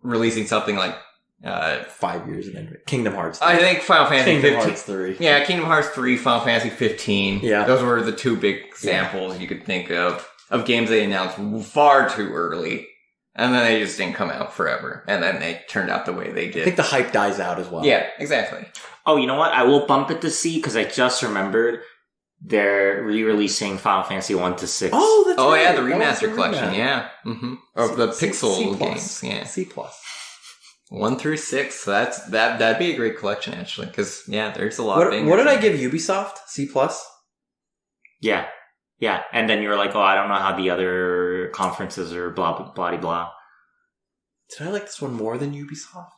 releasing something like 5 years in advance. Kingdom Hearts 3. I think Final Fantasy Kingdom 15. Hearts 3. Yeah, Kingdom Hearts 3, Final Fantasy 15. Yeah. Those were the two big examples you could think of games they announced far too early. And then they just didn't come out forever. And then they turned out the way they did. I think the hype dies out as well. Yeah, exactly. Oh, you know what? I will bump it to C because I just remembered they're re-releasing Final Fantasy 1 to 6. Oh, that's right. Yeah, the That was remaster collection. Yeah. Mm-hmm. Of the Pixel games. Yeah. C+. 1 through 6. So that'd be a great collection actually. Because, there's a lot of things. What did I give Ubisoft? C+? Yeah. Yeah. And then you were like, I don't know how the other conferences are blah, blah, blah. Did I like this one more than Ubisoft?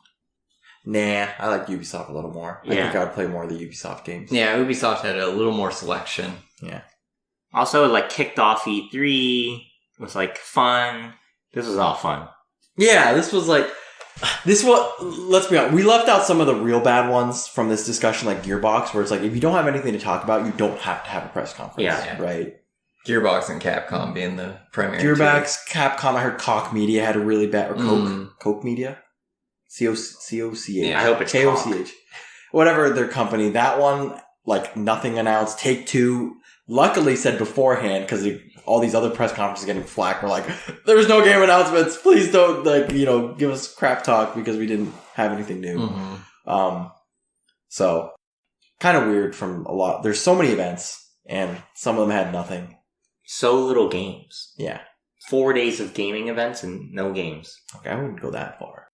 Nah, I like Ubisoft a little more. Yeah. I think I would play more of the Ubisoft games. Yeah, Ubisoft had a little more selection. Yeah. Also, it kicked off E3. It was fun. This was all fun. Yeah, let's be honest, we left out some of the real bad ones from this discussion, like Gearbox, where it's if you don't have anything to talk about, you don't have to have a press conference. Yeah. Right? Gearbox and Capcom being the primary Gearbox, Capcom, I heard Koch Media had a really bad, or Koch Media? C-O-C-H. Yeah, I hope it's K-O-C-H. Whatever their company. That one, nothing announced. Take-Two, luckily said beforehand, because all these other press conferences getting flack were there's no game announcements. Please don't, give us crap talk because we didn't have anything new. Mm-hmm. So, kind of weird from a lot. There's so many events, and some of them had nothing. So little games. Yeah. 4 days of gaming events and no games. Okay, I wouldn't go that far.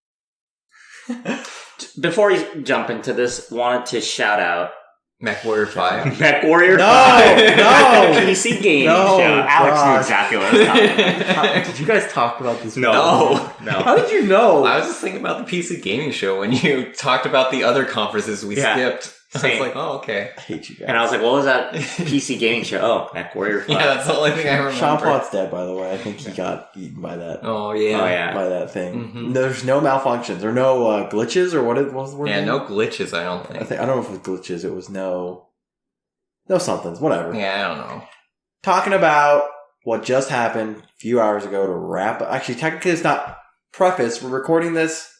Before we jump into this, wanted to shout out MechWarrior 5. MechWarrior 5. No! PC game No, show. Alex God. knew exactly what I was talking about. Did you guys talk about this? No. How did you know? I was just thinking about the PC gaming show when you talked about the other conferences we skipped. I Same. was okay. I hate you guys. And I was what was that PC gaming show? Oh, MechWarrior 5. Yeah, that's the only thing I remember. Sean Pot's dead, by the way. I think he got eaten by that. Oh, yeah. Oh, yeah. By that thing. Mm-hmm. There's no malfunctions or no glitches or what was the word? Yeah, no glitches, I don't think. I don't know if it was glitches. It was no somethings. Whatever. Yeah, I don't know. Talking about what just happened a few hours ago to wrap up. Actually, technically it's not preface. We're recording this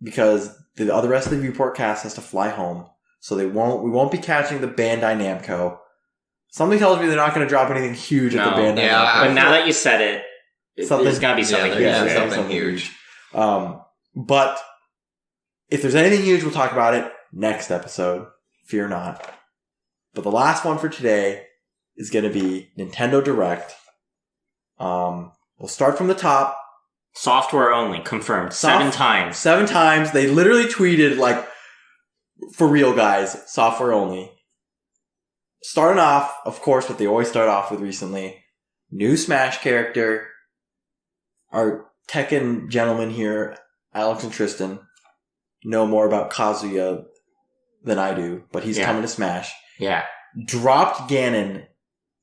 because the other rest of the Viewport cast has to fly home. So we won't be catching the Bandai Namco. Something tells me they're not going to drop anything huge at the Bandai Namco. But now that you said it, there's got to be something huge. Yeah, something huge. But if there's anything huge, we'll talk about it next episode. Fear not. But the last one for today is going to be Nintendo Direct. We'll start from the top. Software only, confirmed. 7 times. 7 times. They literally tweeted for real guys, software only. Starting off, of course, what they always start off with recently. New Smash character. Our Tekken gentlemen here, Alex and Tristan, know more about Kazuya than I do, but he's coming to Smash. Yeah. Dropped Ganon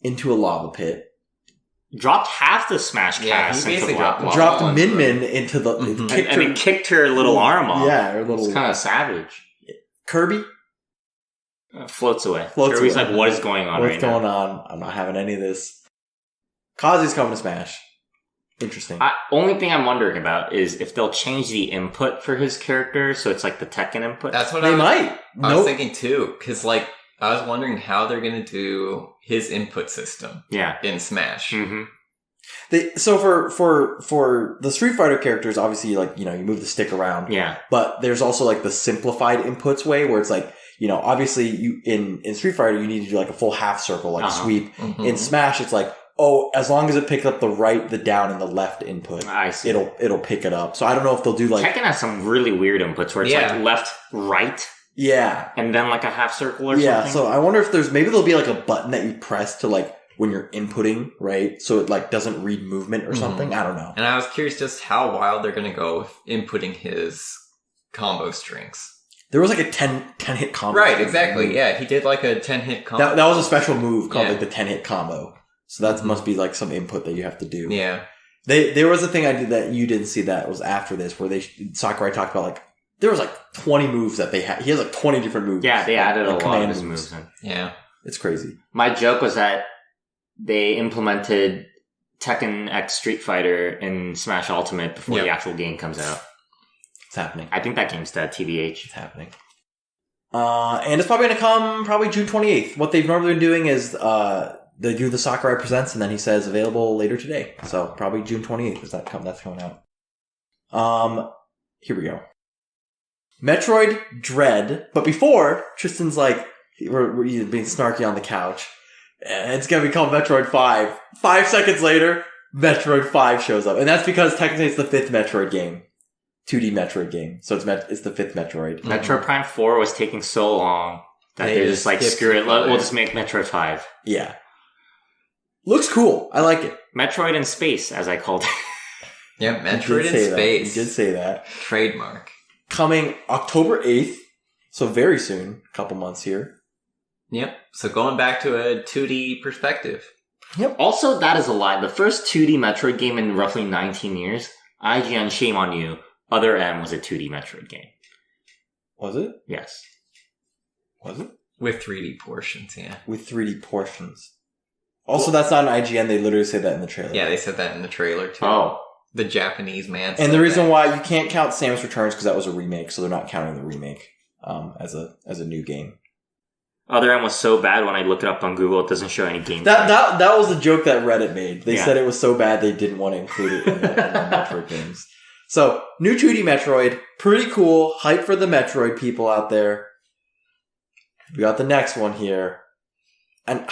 into a lava pit. Dropped half the Smash cast he into basically lava. Dropped Min Min into the... And kicked her little arm off. Yeah, her little... It's kind of savage. Kirby? Floats away. Floats Kirby's away. what is going on What's right going now? on? I'm not having any of this. Kazuya's coming to Smash. Interesting. Only thing I'm wondering about is if they'll change the input for his character, so it's like the Tekken input. That's what they might. I was thinking too, because I was wondering how they're going to do his input system in Smash. Mm-hmm. So for the Street Fighter characters, obviously, like, you move the stick around. Yeah. But there's also like the simplified inputs way where it's like, obviously in Street Fighter you need to do like a full half circle, like sweep. Mm-hmm. In Smash, it's like, as long as it picks up the right, the down, and the left input, I see. it'll pick it up. So I don't know if they'll do like Tekken has some really weird inputs where it's like left, right, and then like a half circle or something. Yeah. So I wonder if there'll be like a button that you press to like when you're inputting, right? So it like doesn't read movement or something. I don't know. And I was curious just how wild they're going to go with inputting his combo strings. There was like a 10 hit combo. Right, exactly. Yeah, he did like a 10 hit combo. That was a special move called like the 10 hit combo. So that must be like some input that you have to do. Yeah. There was a thing I did that you didn't see that was after this where Sakurai talked about like, there was like 20 moves that they had. He has like 20 different moves. Yeah, they added a lot of his his moves in. Yeah. It's crazy. My joke was that they implemented Tekken X Street Fighter in Smash Ultimate before the actual game comes out. It's happening. I think that game's dead, TBH. It's happening. And it's probably going to come probably June 28th. What they've normally been doing is they do the Sakurai Presents and then he says available later today. So probably June 28th is that's coming out. Here we go. Metroid Dread. But before, Tristan's like, we're being snarky on the couch. It's going to be called Metroid 5. 5 seconds later, Metroid 5 shows up. And that's because technically it's the 5th Metroid game. 2D Metroid game. So it's the 5th Metroid. Metroid Prime 4 was taking so long that they're just like, screw it, we'll just make Metroid 5. Yeah. Looks cool. I like it. Metroid in space, as I called it. Yeah, Metroid in space. You did say that. Trademark. Coming October 8th. So very soon. A couple months here. Yep. So going back to a 2D perspective. Yep. Also, that is a lie. The first 2D Metroid game in roughly 19 years, IGN, shame on you, Other M was a 2D Metroid game. Was it? Yes. Was it? With 3D portions, yeah. With 3D portions. Also, that's not an IGN. They literally say that in the trailer. Yeah, they said that in the trailer, too. Oh. The Japanese man said And the reason that. why you can't count Samus Returns because that was a remake, so they're not counting the remake as a new game. Other M was so bad when I look it up on Google, it doesn't show any gameplay. That was a joke that Reddit made. They said it was so bad they didn't want to include it in the Metroid games. So, new 2D Metroid. Pretty cool. Hype for the Metroid people out there. We got the next one here. And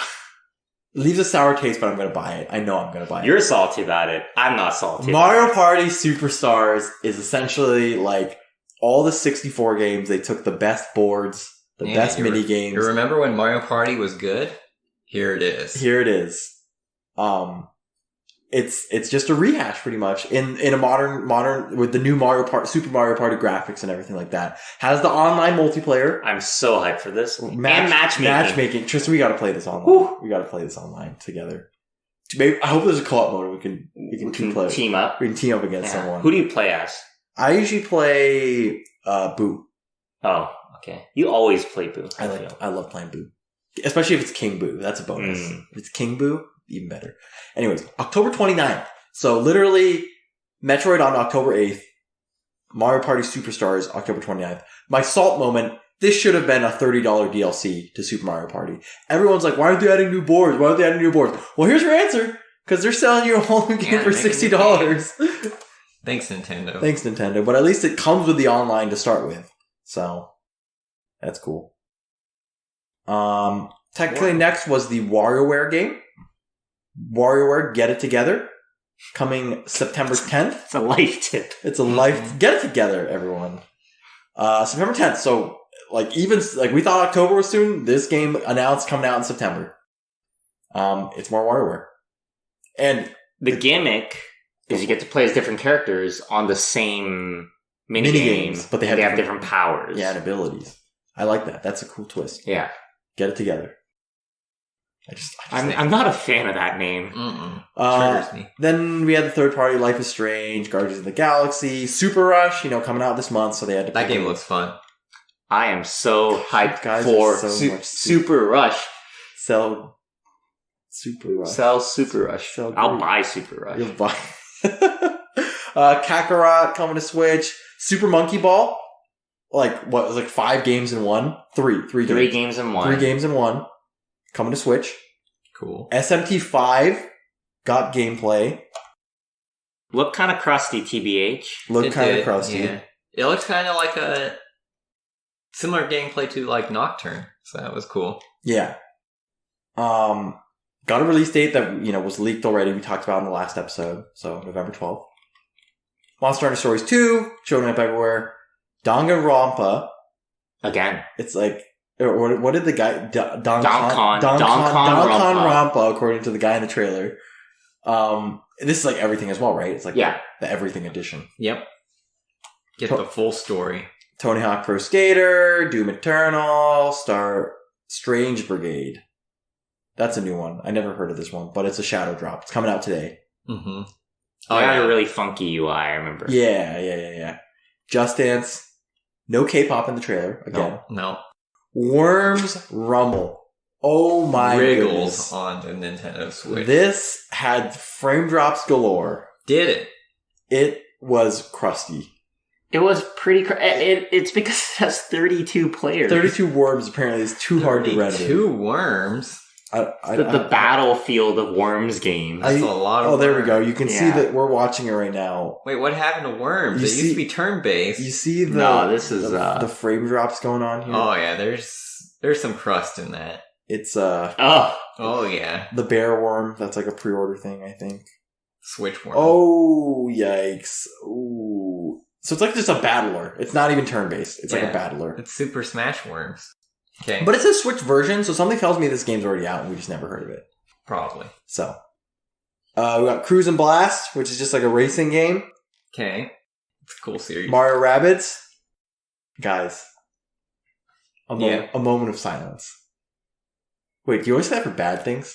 it leaves a sour taste, but I'm going to buy it. I know I'm going to buy it. You're salty about it. I'm not salty. Mario Party Superstars is essentially like all the 64 games. They took the best boards, the best mini games. You remember when Mario Party was good? Here it is. Here it is. It's just a rehash pretty much in a modern with the new Super Mario Party graphics and everything like that. Has the online multiplayer. I'm so hyped for this. And matchmaking. Tristan, we got to play this online. Woo. We got to play this online together. Maybe, I hope there's a co-op mode. We can team up. We can team up against someone. Who do you play as? I usually play Boo. Oh, okay. You always play Boo. I love playing Boo, especially if it's King Boo. That's a bonus. If it's King Boo, even better. Anyways, October 29th. So literally, Metroid on October 8th. Mario Party Superstars, October 29th. My salt moment, this should have been a $30 DLC to Super Mario Party. Everyone's like, why aren't they adding new boards? Why aren't they adding new boards? Well, here's your answer. Because they're selling you a whole new game for $60. Thanks, Nintendo. Thanks, Nintendo. But at least it comes with the online to start with. So, that's cool. Technically next was the WarioWare game. WarioWare Get It Together. Coming September 10th. It's a life tip. It's a life. Get it together, everyone. September 10th. So, we thought October was soon. This game announced coming out in September. It's more WarioWare. And the gimmick is you get to play as different characters on the same mini games, but they have different powers. Yeah, and abilities. I like that. That's a cool twist. Yeah. Get it together. I'm not a fan of that name. Triggers me. Then we had the third party Life is Strange, Guardians of the Galaxy, Super Rush, coming out this month, so they had to. That game looks fun. I am so hyped for Super Rush. Sell Super Rush. Sell Super Rush. I'll buy Super Rush. You'll buy. Kakarot coming to Switch. Super Monkey Ball. It was 5 games in one? Three games in one. 3 games in one. Coming to Switch. Cool. SMT5 got gameplay. Looked kind of crusty, TBH. Looked kind of crusty. Yeah. It looks kind of like a similar gameplay to like Nocturne, so that was cool. Yeah. Got a release date that was leaked already. We talked about in the last episode, so November 12th. Monster Hunter Stories 2 showing up everywhere. Danganronpa. Again. It's like, what did the guy Don Rampa, according to the guy in the trailer. This is like everything as well, right? It's like the everything edition. Yep. Get the full story. Tony Hawk Pro Skater, Doom Eternal, Strange Brigade. That's a new one. I never heard of this one, but it's a shadow drop. It's coming out today. Mm-hmm. Oh, it had a really funky UI, I remember. Yeah. Just Dance. No K-pop in the trailer, again. No. Worms Rumble. Oh my Wriggles goodness. on the Nintendo Switch. This had frame drops galore. Did it? It was crusty. It was pretty... It's because it has 32 players. 32 worms apparently is too hard to render. 32 worms? The Battlefield of Worms game. That's a lot of worms. There we go. You can see that we're watching it right now. Wait, what happened to worms? It used to be turn-based. You see the frame drops going on here? Oh, yeah. There's some crust in that. It's Oh, yeah. the bear worm. That's like a pre-order thing, I think. Switch worm. Oh, yikes. Ooh. So it's like just a battler. It's not even turn-based. It's like a battler. It's Super Smash Worms. Okay. But it's a Switch version, so something tells me this game's already out and we just never heard of it. Probably. So. We got Cruise and Blast, which is just like a racing game. Okay. It's a cool series. Mario Rabbids. Guys. A moment of silence. Wait, do you always say that for bad things?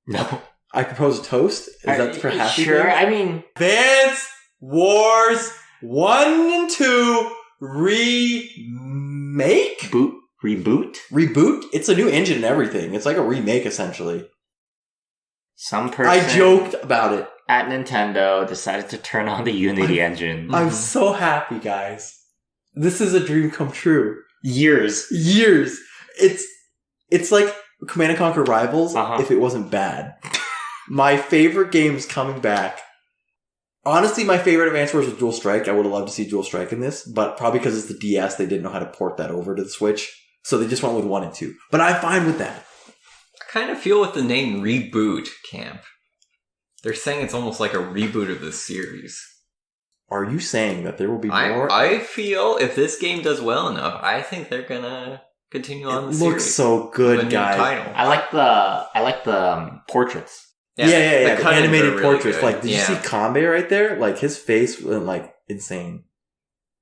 No. I propose a toast? Is that for happy Sure, things? I mean... Advance Wars 1 and 2 remake? Reboot? Reboot? It's a new engine and everything. It's like a remake, essentially. Some person... I joked about it. At Nintendo decided to turn on the Unity engine. I'm so happy, guys. This is a dream come true. Years. It's like Command & Conquer Rivals if it wasn't bad. My favorite game's coming back. Honestly, my favorite Advance Wars was Dual Strike. I would have loved to see Dual Strike in this, but probably because it's the DS, they didn't know how to port that over to the Switch. So they just went with 1 and 2. But I'm fine with that. I kind of feel with the name Reboot Camp. They're saying it's almost like a reboot of the series. Are you saying that there will be more? I feel if this game does well enough, I think they're gonna continue on the series. It looks so good, guys. Title. I like the portraits. Yeah. The animated really portraits. Good. Like, did you see Kanbei right there? Like, his face went, like, insane.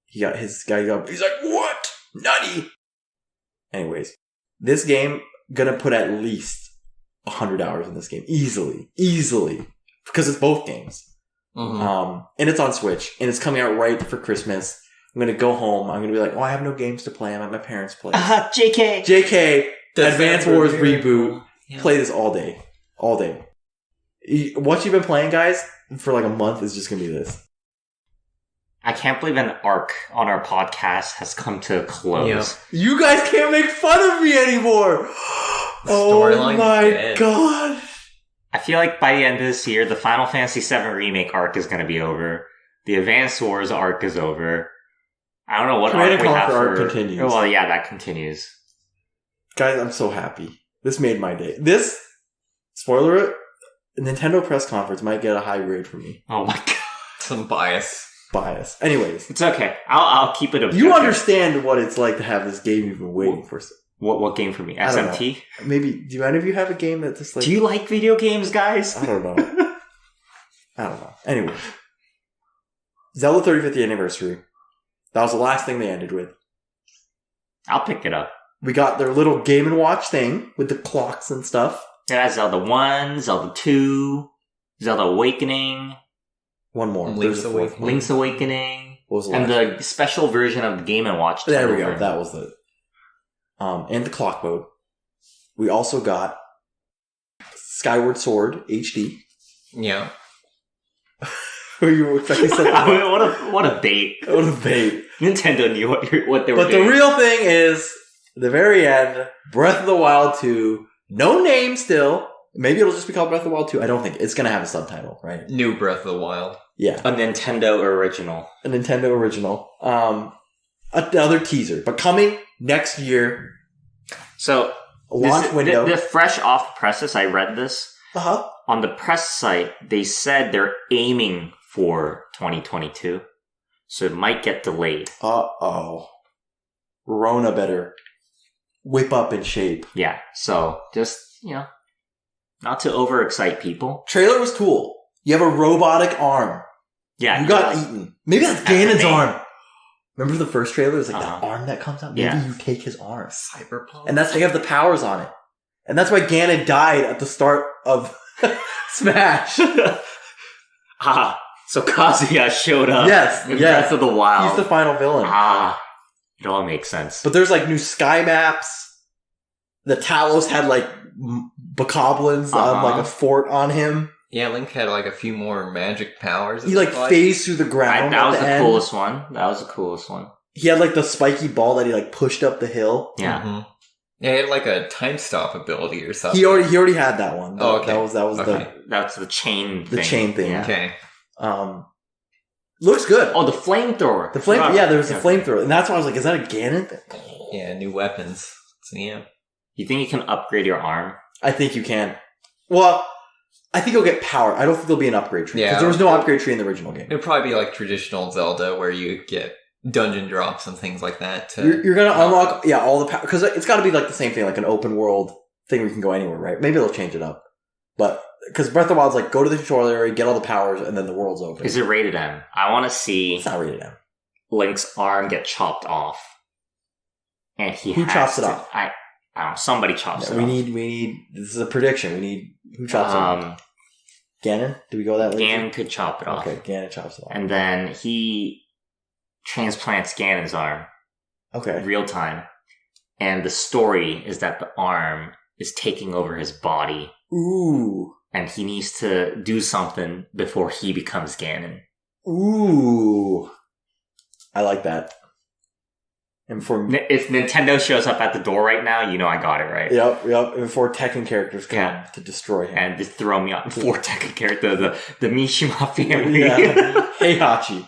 He's like, what? Nutty! Anyways, this game, gonna put at least 100 hours in this game. Easily. Because it's both games. Mm-hmm. And it's on Switch. And it's coming out right for Christmas. I'm gonna go home. I'm gonna be like, I have no games to play. I'm at my parents' place. JK! Advance Wars Reboot. Yeah. Play this all day. What you've been playing, guys, for like a month is just gonna be this. I can't believe an arc on our podcast has come to a close. Yep. You guys can't make fun of me anymore! Oh my god! I feel like by the end of this year, the Final Fantasy VII Remake arc is gonna be over. The Advance Wars arc is over. I don't know what Command arc we have arc continues. Oh, well, yeah, that continues. Guys, I'm so happy. This made my day. This, spoiler it, Nintendo press conference might get a high grade from me. Oh my god. Some bias. Anyways. It's okay. I'll keep it objective. You understand what it's like to have this game you've been waiting for. What game for me? SMT? Maybe, do any of you have a game that just like... Do you like video games, guys? I don't know. Anyway. Zelda 35th anniversary. That was the last thing they ended with. I'll pick it up. We got their little Game & Watch thing with the clocks and stuff. It has Zelda 1, Zelda 2, Zelda Awakening. One more. Link's Awakening. What was the and the special version of the Game & Watch. There we go. That was the... and the clock mode. We also got Skyward Sword HD. Yeah. Were you expecting something? What a bait. What a bait. Nintendo knew what they were doing. But the real thing is, the very end, Breath of the Wild 2, no name still, Maybe it'll just be called Breath of the Wild 2. I don't think it's going to have a subtitle, right? New Breath of the Wild. Yeah. A Nintendo original. A Nintendo original. Another teaser. But coming next year. So, A launch window. The fresh off the presses, I read this. Uh-huh. On the press site, they said they're aiming for 2022. So it might get delayed. Uh-oh. Rona better whip up in shape. Yeah, so just, not to overexcite people. Trailer was cool. You have a robotic arm. Yeah. You got eaten. Maybe that's Ganon's name. arm. Remember the first trailer? It was like that arm that comes out? Maybe Yeah. you take his arm. Cyberpunk? And that's how you have the powers on it. And that's why Ganon died at the start of Smash. So Kazuya showed up Yes, in yes. Breath of the Wild. He's the final villain. It all makes sense. But there's like new sky maps. The Talos had like bokoblins on like a fort on him. Yeah, Link had like a few more magic powers. He like phased through the ground. That was at the end. coolest one. That was the coolest one. He had like the spiky ball that he like pushed up the hill. Yeah. Mm-hmm. Yeah, he had like a time stop ability or something. He already had that one. Oh, okay. That was That's the chain thing. the chain thing. Yeah. Okay. Looks good. Oh, the flamethrower. There was a flamethrower, and that's why I was like, "Is that a Ganon thing?" Yeah, new weapons. So yeah. You think you can upgrade your arm? I think you can. Well, I think you'll get power. I don't think there'll be an upgrade tree. Yeah. Because there was no upgrade tree in the original game. It'll probably be like traditional Zelda where you get dungeon drops and things like that. You're going to unlock, all the power. Because it's got to be like the same thing, like an open world thing where you can go anywhere, right? Maybe they'll change it up. But, because Breath of the Wild's like, go to the tutorial area, get all the powers, and then the world's open. Is it rated M? I want to see It's not rated M. Link's arm get chopped off. And Who chops it off? I don't know. Somebody chops it we off. need, this is a prediction. We need, who chops it off? Ganon? Did we go that way? Ganon could chop it off. Okay, Ganon chops it off. And then he transplants Ganon's arm. Okay. Real time. And the story is that the arm is taking over his body. Ooh. And he needs to do something before he becomes Ganon. Ooh. I like that. And If Nintendo shows up at the door right now, you know I got it right. Yep. And before Tekken characters come to destroy him. And just throw me on 4 Tekken character, the Mishima family. Yeah. Heihachi.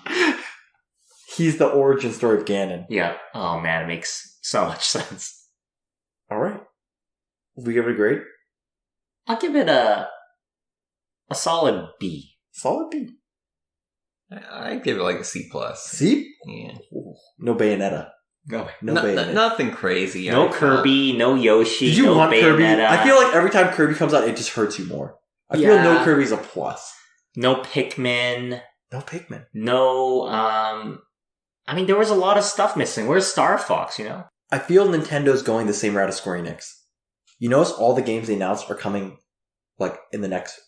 He's the origin story of Ganon. Yeah. Oh man, it makes so much sense. Alright. Will we give it a grade? I'll give it a solid B. Solid B. I give it like a C+. C? Yeah. Ooh. No Bayonetta. No Bayonetta. Nothing crazy. No Kirby, no Yoshi, Did you no want Bayonetta. Kirby? I feel like every time Kirby comes out, it just hurts you more. I feel no Kirby's a plus. No Pikmin. No Pikmin. No, I mean, there was a lot of stuff missing. Where's Star Fox, I feel Nintendo's going the same route as Square Enix. You notice all the games they announced are coming, like, in the next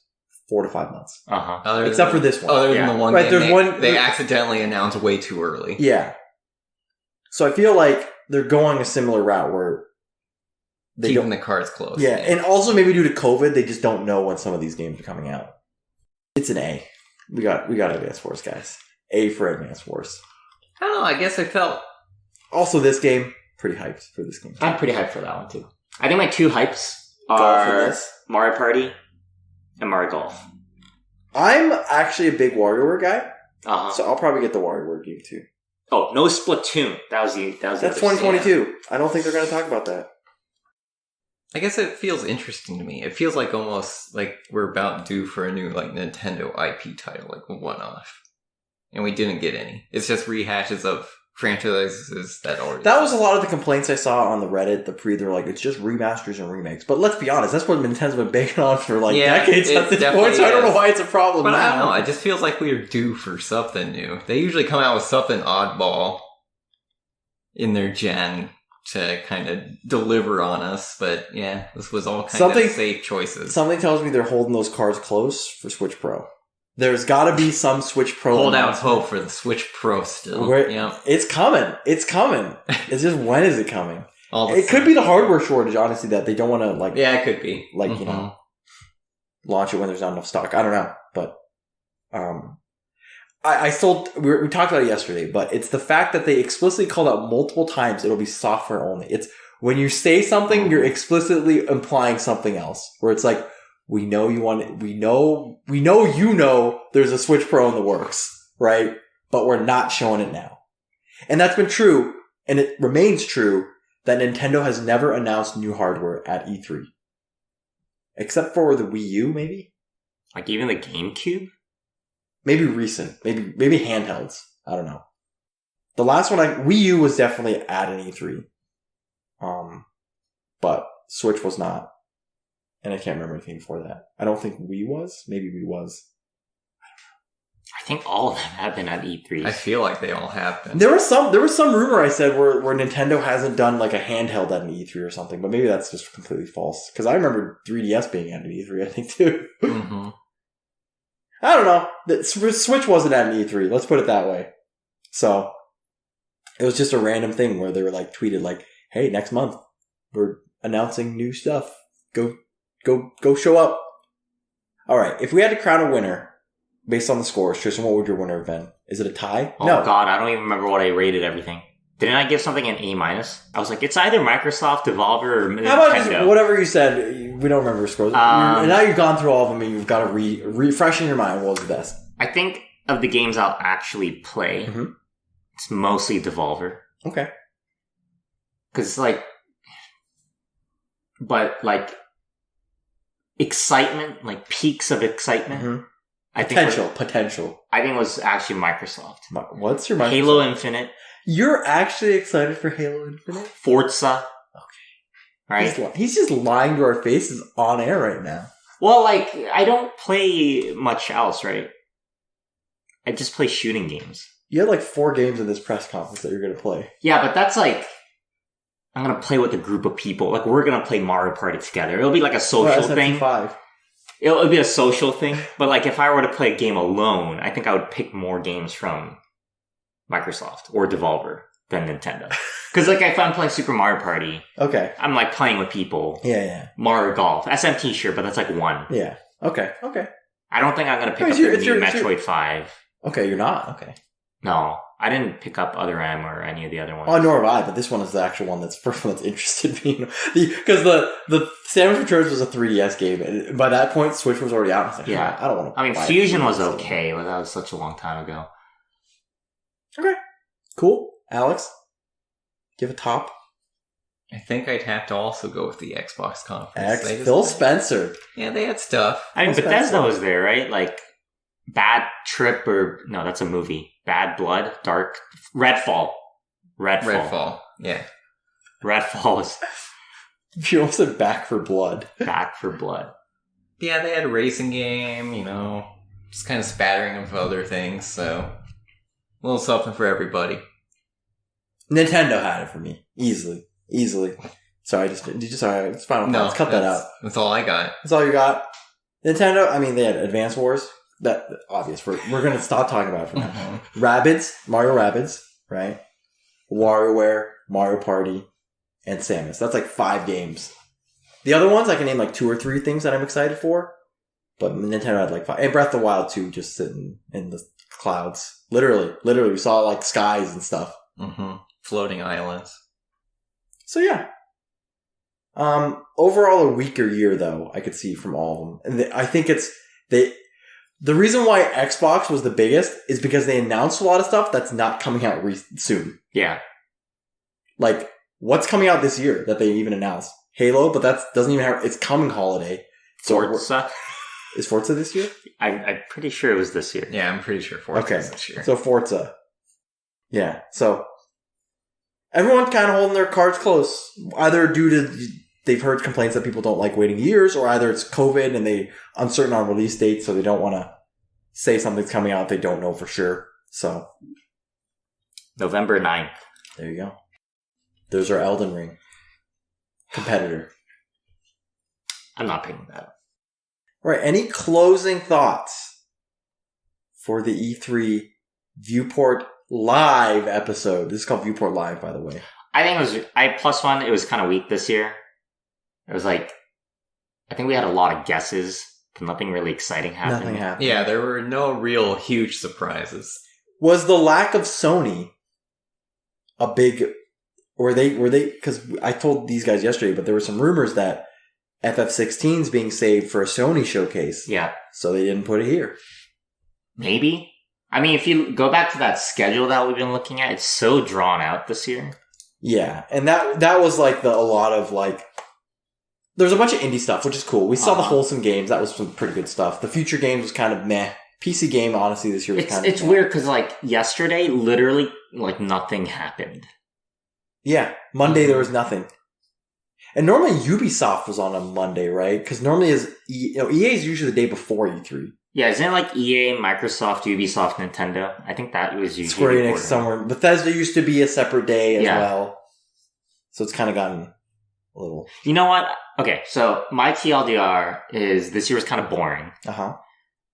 4 to 5 months. Uh-huh. Except for this one. Other than the one Right, game there's they accidentally announced way too early. Yeah. So I feel like they're going a similar route where they Keeping the cards close. Yeah, and also maybe due to COVID, they just don't know when some of these games are coming out. It's an A. We got Advance Wars, guys. A for Advance Wars. I don't know, I guess I felt... Also, this game, pretty hyped for this game. I'm pretty hyped for that one, too. I think my 2 hypes Golf and are this. Mario Party and Mario Golf. I'm actually a big WarioWare guy, Uh-huh. so I'll probably get the WarioWare game too. Oh, no Splatoon. That's 2022. I don't think they're going to talk about that. I guess it feels interesting to me. It feels like almost like we're about due for a new like Nintendo IP title, like a one-off. And we didn't get any. It's just rehashes of franchises that already... That was a lot of the complaints I saw on the Reddit, they're like, it's just remasters and remakes. But let's be honest, that's what Nintendo's been banking on for decades at this point, so I don't know why it's a problem But now. I don't know, it just feels like we are due for something new. They usually come out with something oddball in their gen to kind of deliver on us, but yeah, this was all kind of safe choices. Something tells me they're holding those cards close for Switch Pro. There's got to be some Switch Pro. Hold out hope for the Switch Pro still. It's coming. It's coming. It's just when is it coming? It could be the hardware shortage, honestly, that they don't want to Yeah, it could be. Launch it when there's not enough stock. I don't know, but I sold. We talked about it yesterday, but it's the fact that they explicitly called out multiple times it'll be software only. It's when you say something, you're explicitly implying something else. Where it's like, We know you want it. We know there's a Switch Pro in the works, right? But we're not showing it now. And that's been true, and it remains true, that Nintendo has never announced new hardware at E3. Except for the Wii U, maybe? Like even the GameCube? Maybe recent. Maybe handhelds. I don't know. The last one, Wii U was definitely at an E3. But Switch was not. And I can't remember anything before that. I don't think Wii was. Maybe Wii was. I think all of them have been at E3. I feel like they all have been. There was some rumor I said where Nintendo hasn't done like a handheld at an E3 or something, but maybe that's just completely false. Because I remember 3DS being at an E3, I think, too. Mm-hmm. I don't know. The Switch wasn't at an E3. Let's put it that way. So, it was just a random thing where they were like tweeted like, hey, next month, we're announcing new stuff. Go show up. All right. If we had to crown a winner based on the scores, Tristan, what would your winner have been? Is it a tie? Oh, no. God. I don't even remember what I rated everything. Didn't I give something an A-? I was like, it's either Microsoft, Devolver, or Nintendo. How about just whatever you said? We don't remember your scores. And now you've gone through all of them and you've got to refresh in your mind what was the best. I think of the games I'll actually play, it's mostly Devolver. Okay. Because, excitement, like peaks of excitement. Mm-hmm. Potential. I think it was actually Microsoft. What's your Microsoft? Halo Infinite. You're actually excited for Halo Infinite? Forza. Okay. Right? He's just lying to our faces on air right now. Well, I don't play much else, right? I just play shooting games. You had 4 games in this press conference that you're going to play. Yeah, but that's I'm going to play with a group of people. We're going to play Mario Party together. It'll be a social thing. It'll be a social thing. But if I were to play a game alone, I think I would pick more games from Microsoft or Devolver than Nintendo. Because if I'm playing Super Mario Party, okay, I'm playing with people. Yeah. Mario Golf, SMT, sure, but that's one. Yeah. Okay. I don't think I'm going to pick up the new Metroid 5. Okay, you're not. Okay. No, I didn't pick up Other M or any of the other ones. Oh, nor have I, but this one is the actual one first one that's interested me. Because the Samus Returns was a 3DS game, and by that point, Switch was already out. I was yeah. I don't want to. I mean, Fusion was okay, but that was such a long time ago. Okay. Cool. Alex, give a top. I think I'd have to also go with the Xbox conference. Phil Spencer. Yeah, they had stuff. I mean, Bethesda was there, right? Bad Trip no, that's a movie. Bad Blood, Redfall. Yeah. Redfall is... You almost said Back for Blood. Back for Blood. Yeah, they had a racing game, just kind of spattering of other things, so a little something for everybody. Nintendo had it for me. Easily. Sorry, sorry, it's final. No, let's cut that out. That's all I got. That's all you got? Nintendo, I mean, they had Advance Wars. That obvious. We're going to stop talking about it for now. Mm-hmm. Mario Rabbids, right? WarioWare, Mario Party, and Samus. That's 5 games. The other ones, I can name 2 or 3 things that I'm excited for. But Nintendo had 5. And Breath of the Wild 2, just sitting in the clouds. Literally, we saw skies and stuff. Mm-hmm. Floating islands. So yeah. Overall a weaker year though, I could see from all of them. And I think the reason why Xbox was the biggest is because they announced a lot of stuff that's not coming out soon. Yeah. What's coming out this year that they even announced? Halo, but that doesn't even have, it's coming holiday. Forza. Is Forza this year? I'm pretty sure it was this year. Yeah, I'm pretty sure Forza is this year. So Forza. Yeah, so everyone's kind of holding their cards close, either due to they've heard complaints that people don't like waiting years, or either it's COVID and they uncertain on release dates, so they don't want to say something's coming out they don't know for sure. So November 9th. There you go. There's our Elden Ring competitor. I'm not picking that up. Right. Any closing thoughts for the E3 Viewport Live episode? This is called Viewport Live, by the way. I think +1, it was kind of weak this year. It was I think we had a lot of guesses, but nothing really exciting happened. Nothing happened. Yeah, there were no real huge surprises. Was the lack of Sony a big... Were they, because I told these guys yesterday, but there were some rumors that FF16's being saved for a Sony showcase. Yeah. So they didn't put it here. Maybe. I mean, if you go back to that schedule that we've been looking at, it's so drawn out this year. Yeah, and that was like a lot of like, there's a bunch of indie stuff, which is cool. We saw the wholesome games. That was some pretty good stuff. The future games was kind of meh. PC game, honestly, this year was kind of It's weird because like yesterday, literally like nothing happened. Yeah, Monday there was nothing. And normally Ubisoft was on a Monday, right? Because normally EA is usually the day before E3. Yeah, isn't it like EA, Microsoft, Ubisoft, Nintendo? I think that was usually Square Enix somewhere. Bethesda used to be a separate day as well. So it's kind of gotten a little... You know what? Okay, so my TLDR is this year was kind of boring. Uh-huh.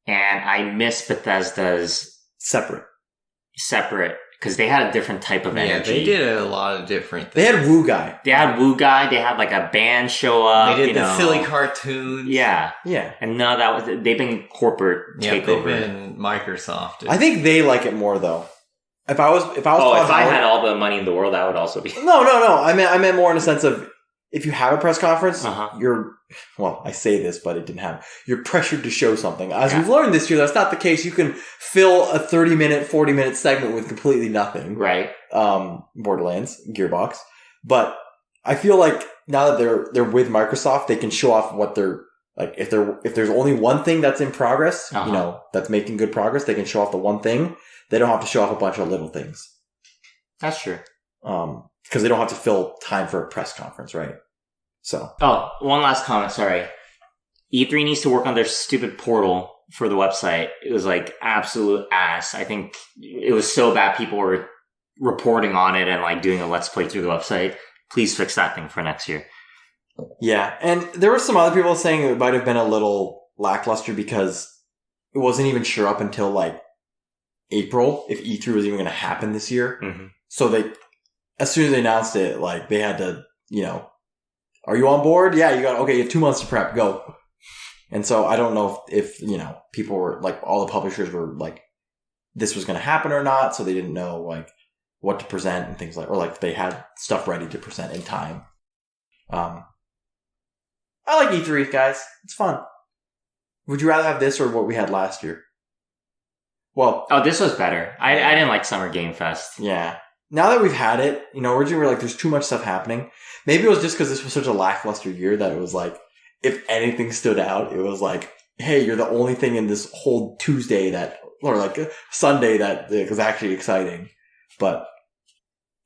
And I miss Bethesda's... Separate. Because they had a different type of energy. Yeah, they did a lot of different things. They had Woo Guy. They had like a band show up. They did the silly cartoons. Yeah. Yeah. And no, they've been corporate takeover. They've been Microsoft. I think they like it more though. If I had all the money in the world, that would also be. No. I meant more in a sense of, if you have a press conference, I say this, but it didn't happen. You're pressured to show something. As we've learned this year, that's not the case. You can fill a 30-minute, 40-minute segment with completely nothing. Right. Borderlands, Gearbox. But I feel like now that they're with Microsoft, they can show off what they're, like, if there's only one thing that's in progress, that's making good progress, they can show off the one thing. They don't have to show off a bunch of little things. That's true. Because they don't have to fill time for a press conference, right? So. Oh, one last comment, sorry. E3 needs to work on their stupid portal for the website. It was like absolute ass. I think it was so bad people were reporting on it and like doing a let's play through the website. Please fix that thing for next year. Yeah, and there were some other people saying it might have been a little lackluster because it wasn't even sure up until like April if E3 was even going to happen this year. Mm-hmm. So as soon as they announced it, like they had to, are you on board? Yeah, you have 2 months to prep, go. And so I don't know if people were like, all the publishers were like, this was going to happen or not. So they didn't know like what to present and things or like they had stuff ready to present in time. I like E3, guys. It's fun. Would you rather have this or what we had last year? Well, this was better. I didn't like Summer Game Fest. Yeah. Now that we've had it, originally we were like, there's too much stuff happening. Maybe it was just because this was such a lackluster year that it was like, if anything stood out, it was like, hey, you're the only thing in this whole Tuesday or like Sunday that was actually exciting. But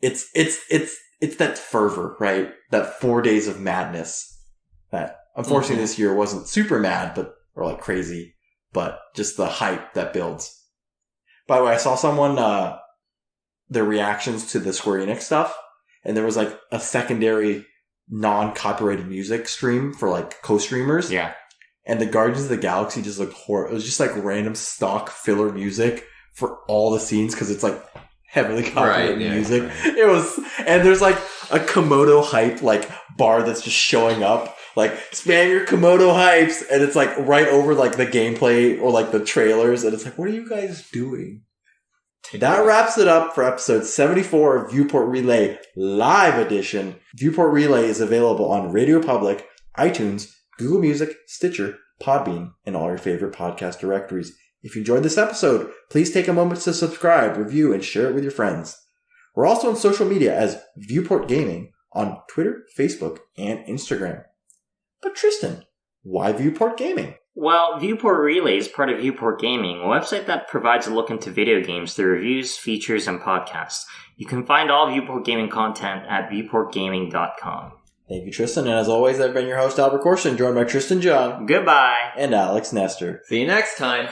it's that fervor, right? That 4 days of madness that unfortunately this year wasn't super mad, or like crazy, but just the hype that builds. By the way, I saw someone, their reactions to the Square Enix stuff, and there was like a secondary non-copyrighted music stream for like co-streamers. Yeah. And the Guardians of the Galaxy just looked horrible. It was just like random stock filler music for all the scenes because it's like heavily copyrighted music. Right. It was, and there's like a Komodo hype like bar that's just showing up. Like, spam your Komodo hypes, and it's like right over like the gameplay or like the trailers, and it's like, what are you guys doing? That wraps it up for episode 74 of Viewport Relay Live Edition. Viewport Relay is available on Radio Public, iTunes, Google Music, Stitcher, Podbean, and all your favorite podcast directories. If you enjoyed this episode, please take a moment to subscribe, review, and share it with your friends. We're also on social media as Viewport Gaming on Twitter, Facebook, and Instagram. But Tristan, why Viewport Gaming? Well, Viewport Relay is part of Viewport Gaming, a website that provides a look into video games through reviews, features, and podcasts. You can find all Viewport Gaming content at viewportgaming.com. Thank you, Tristan. And as always, I've been your host, Albert Corson, joined by Tristan Jung. Goodbye. And Alex Nestor. See you next time.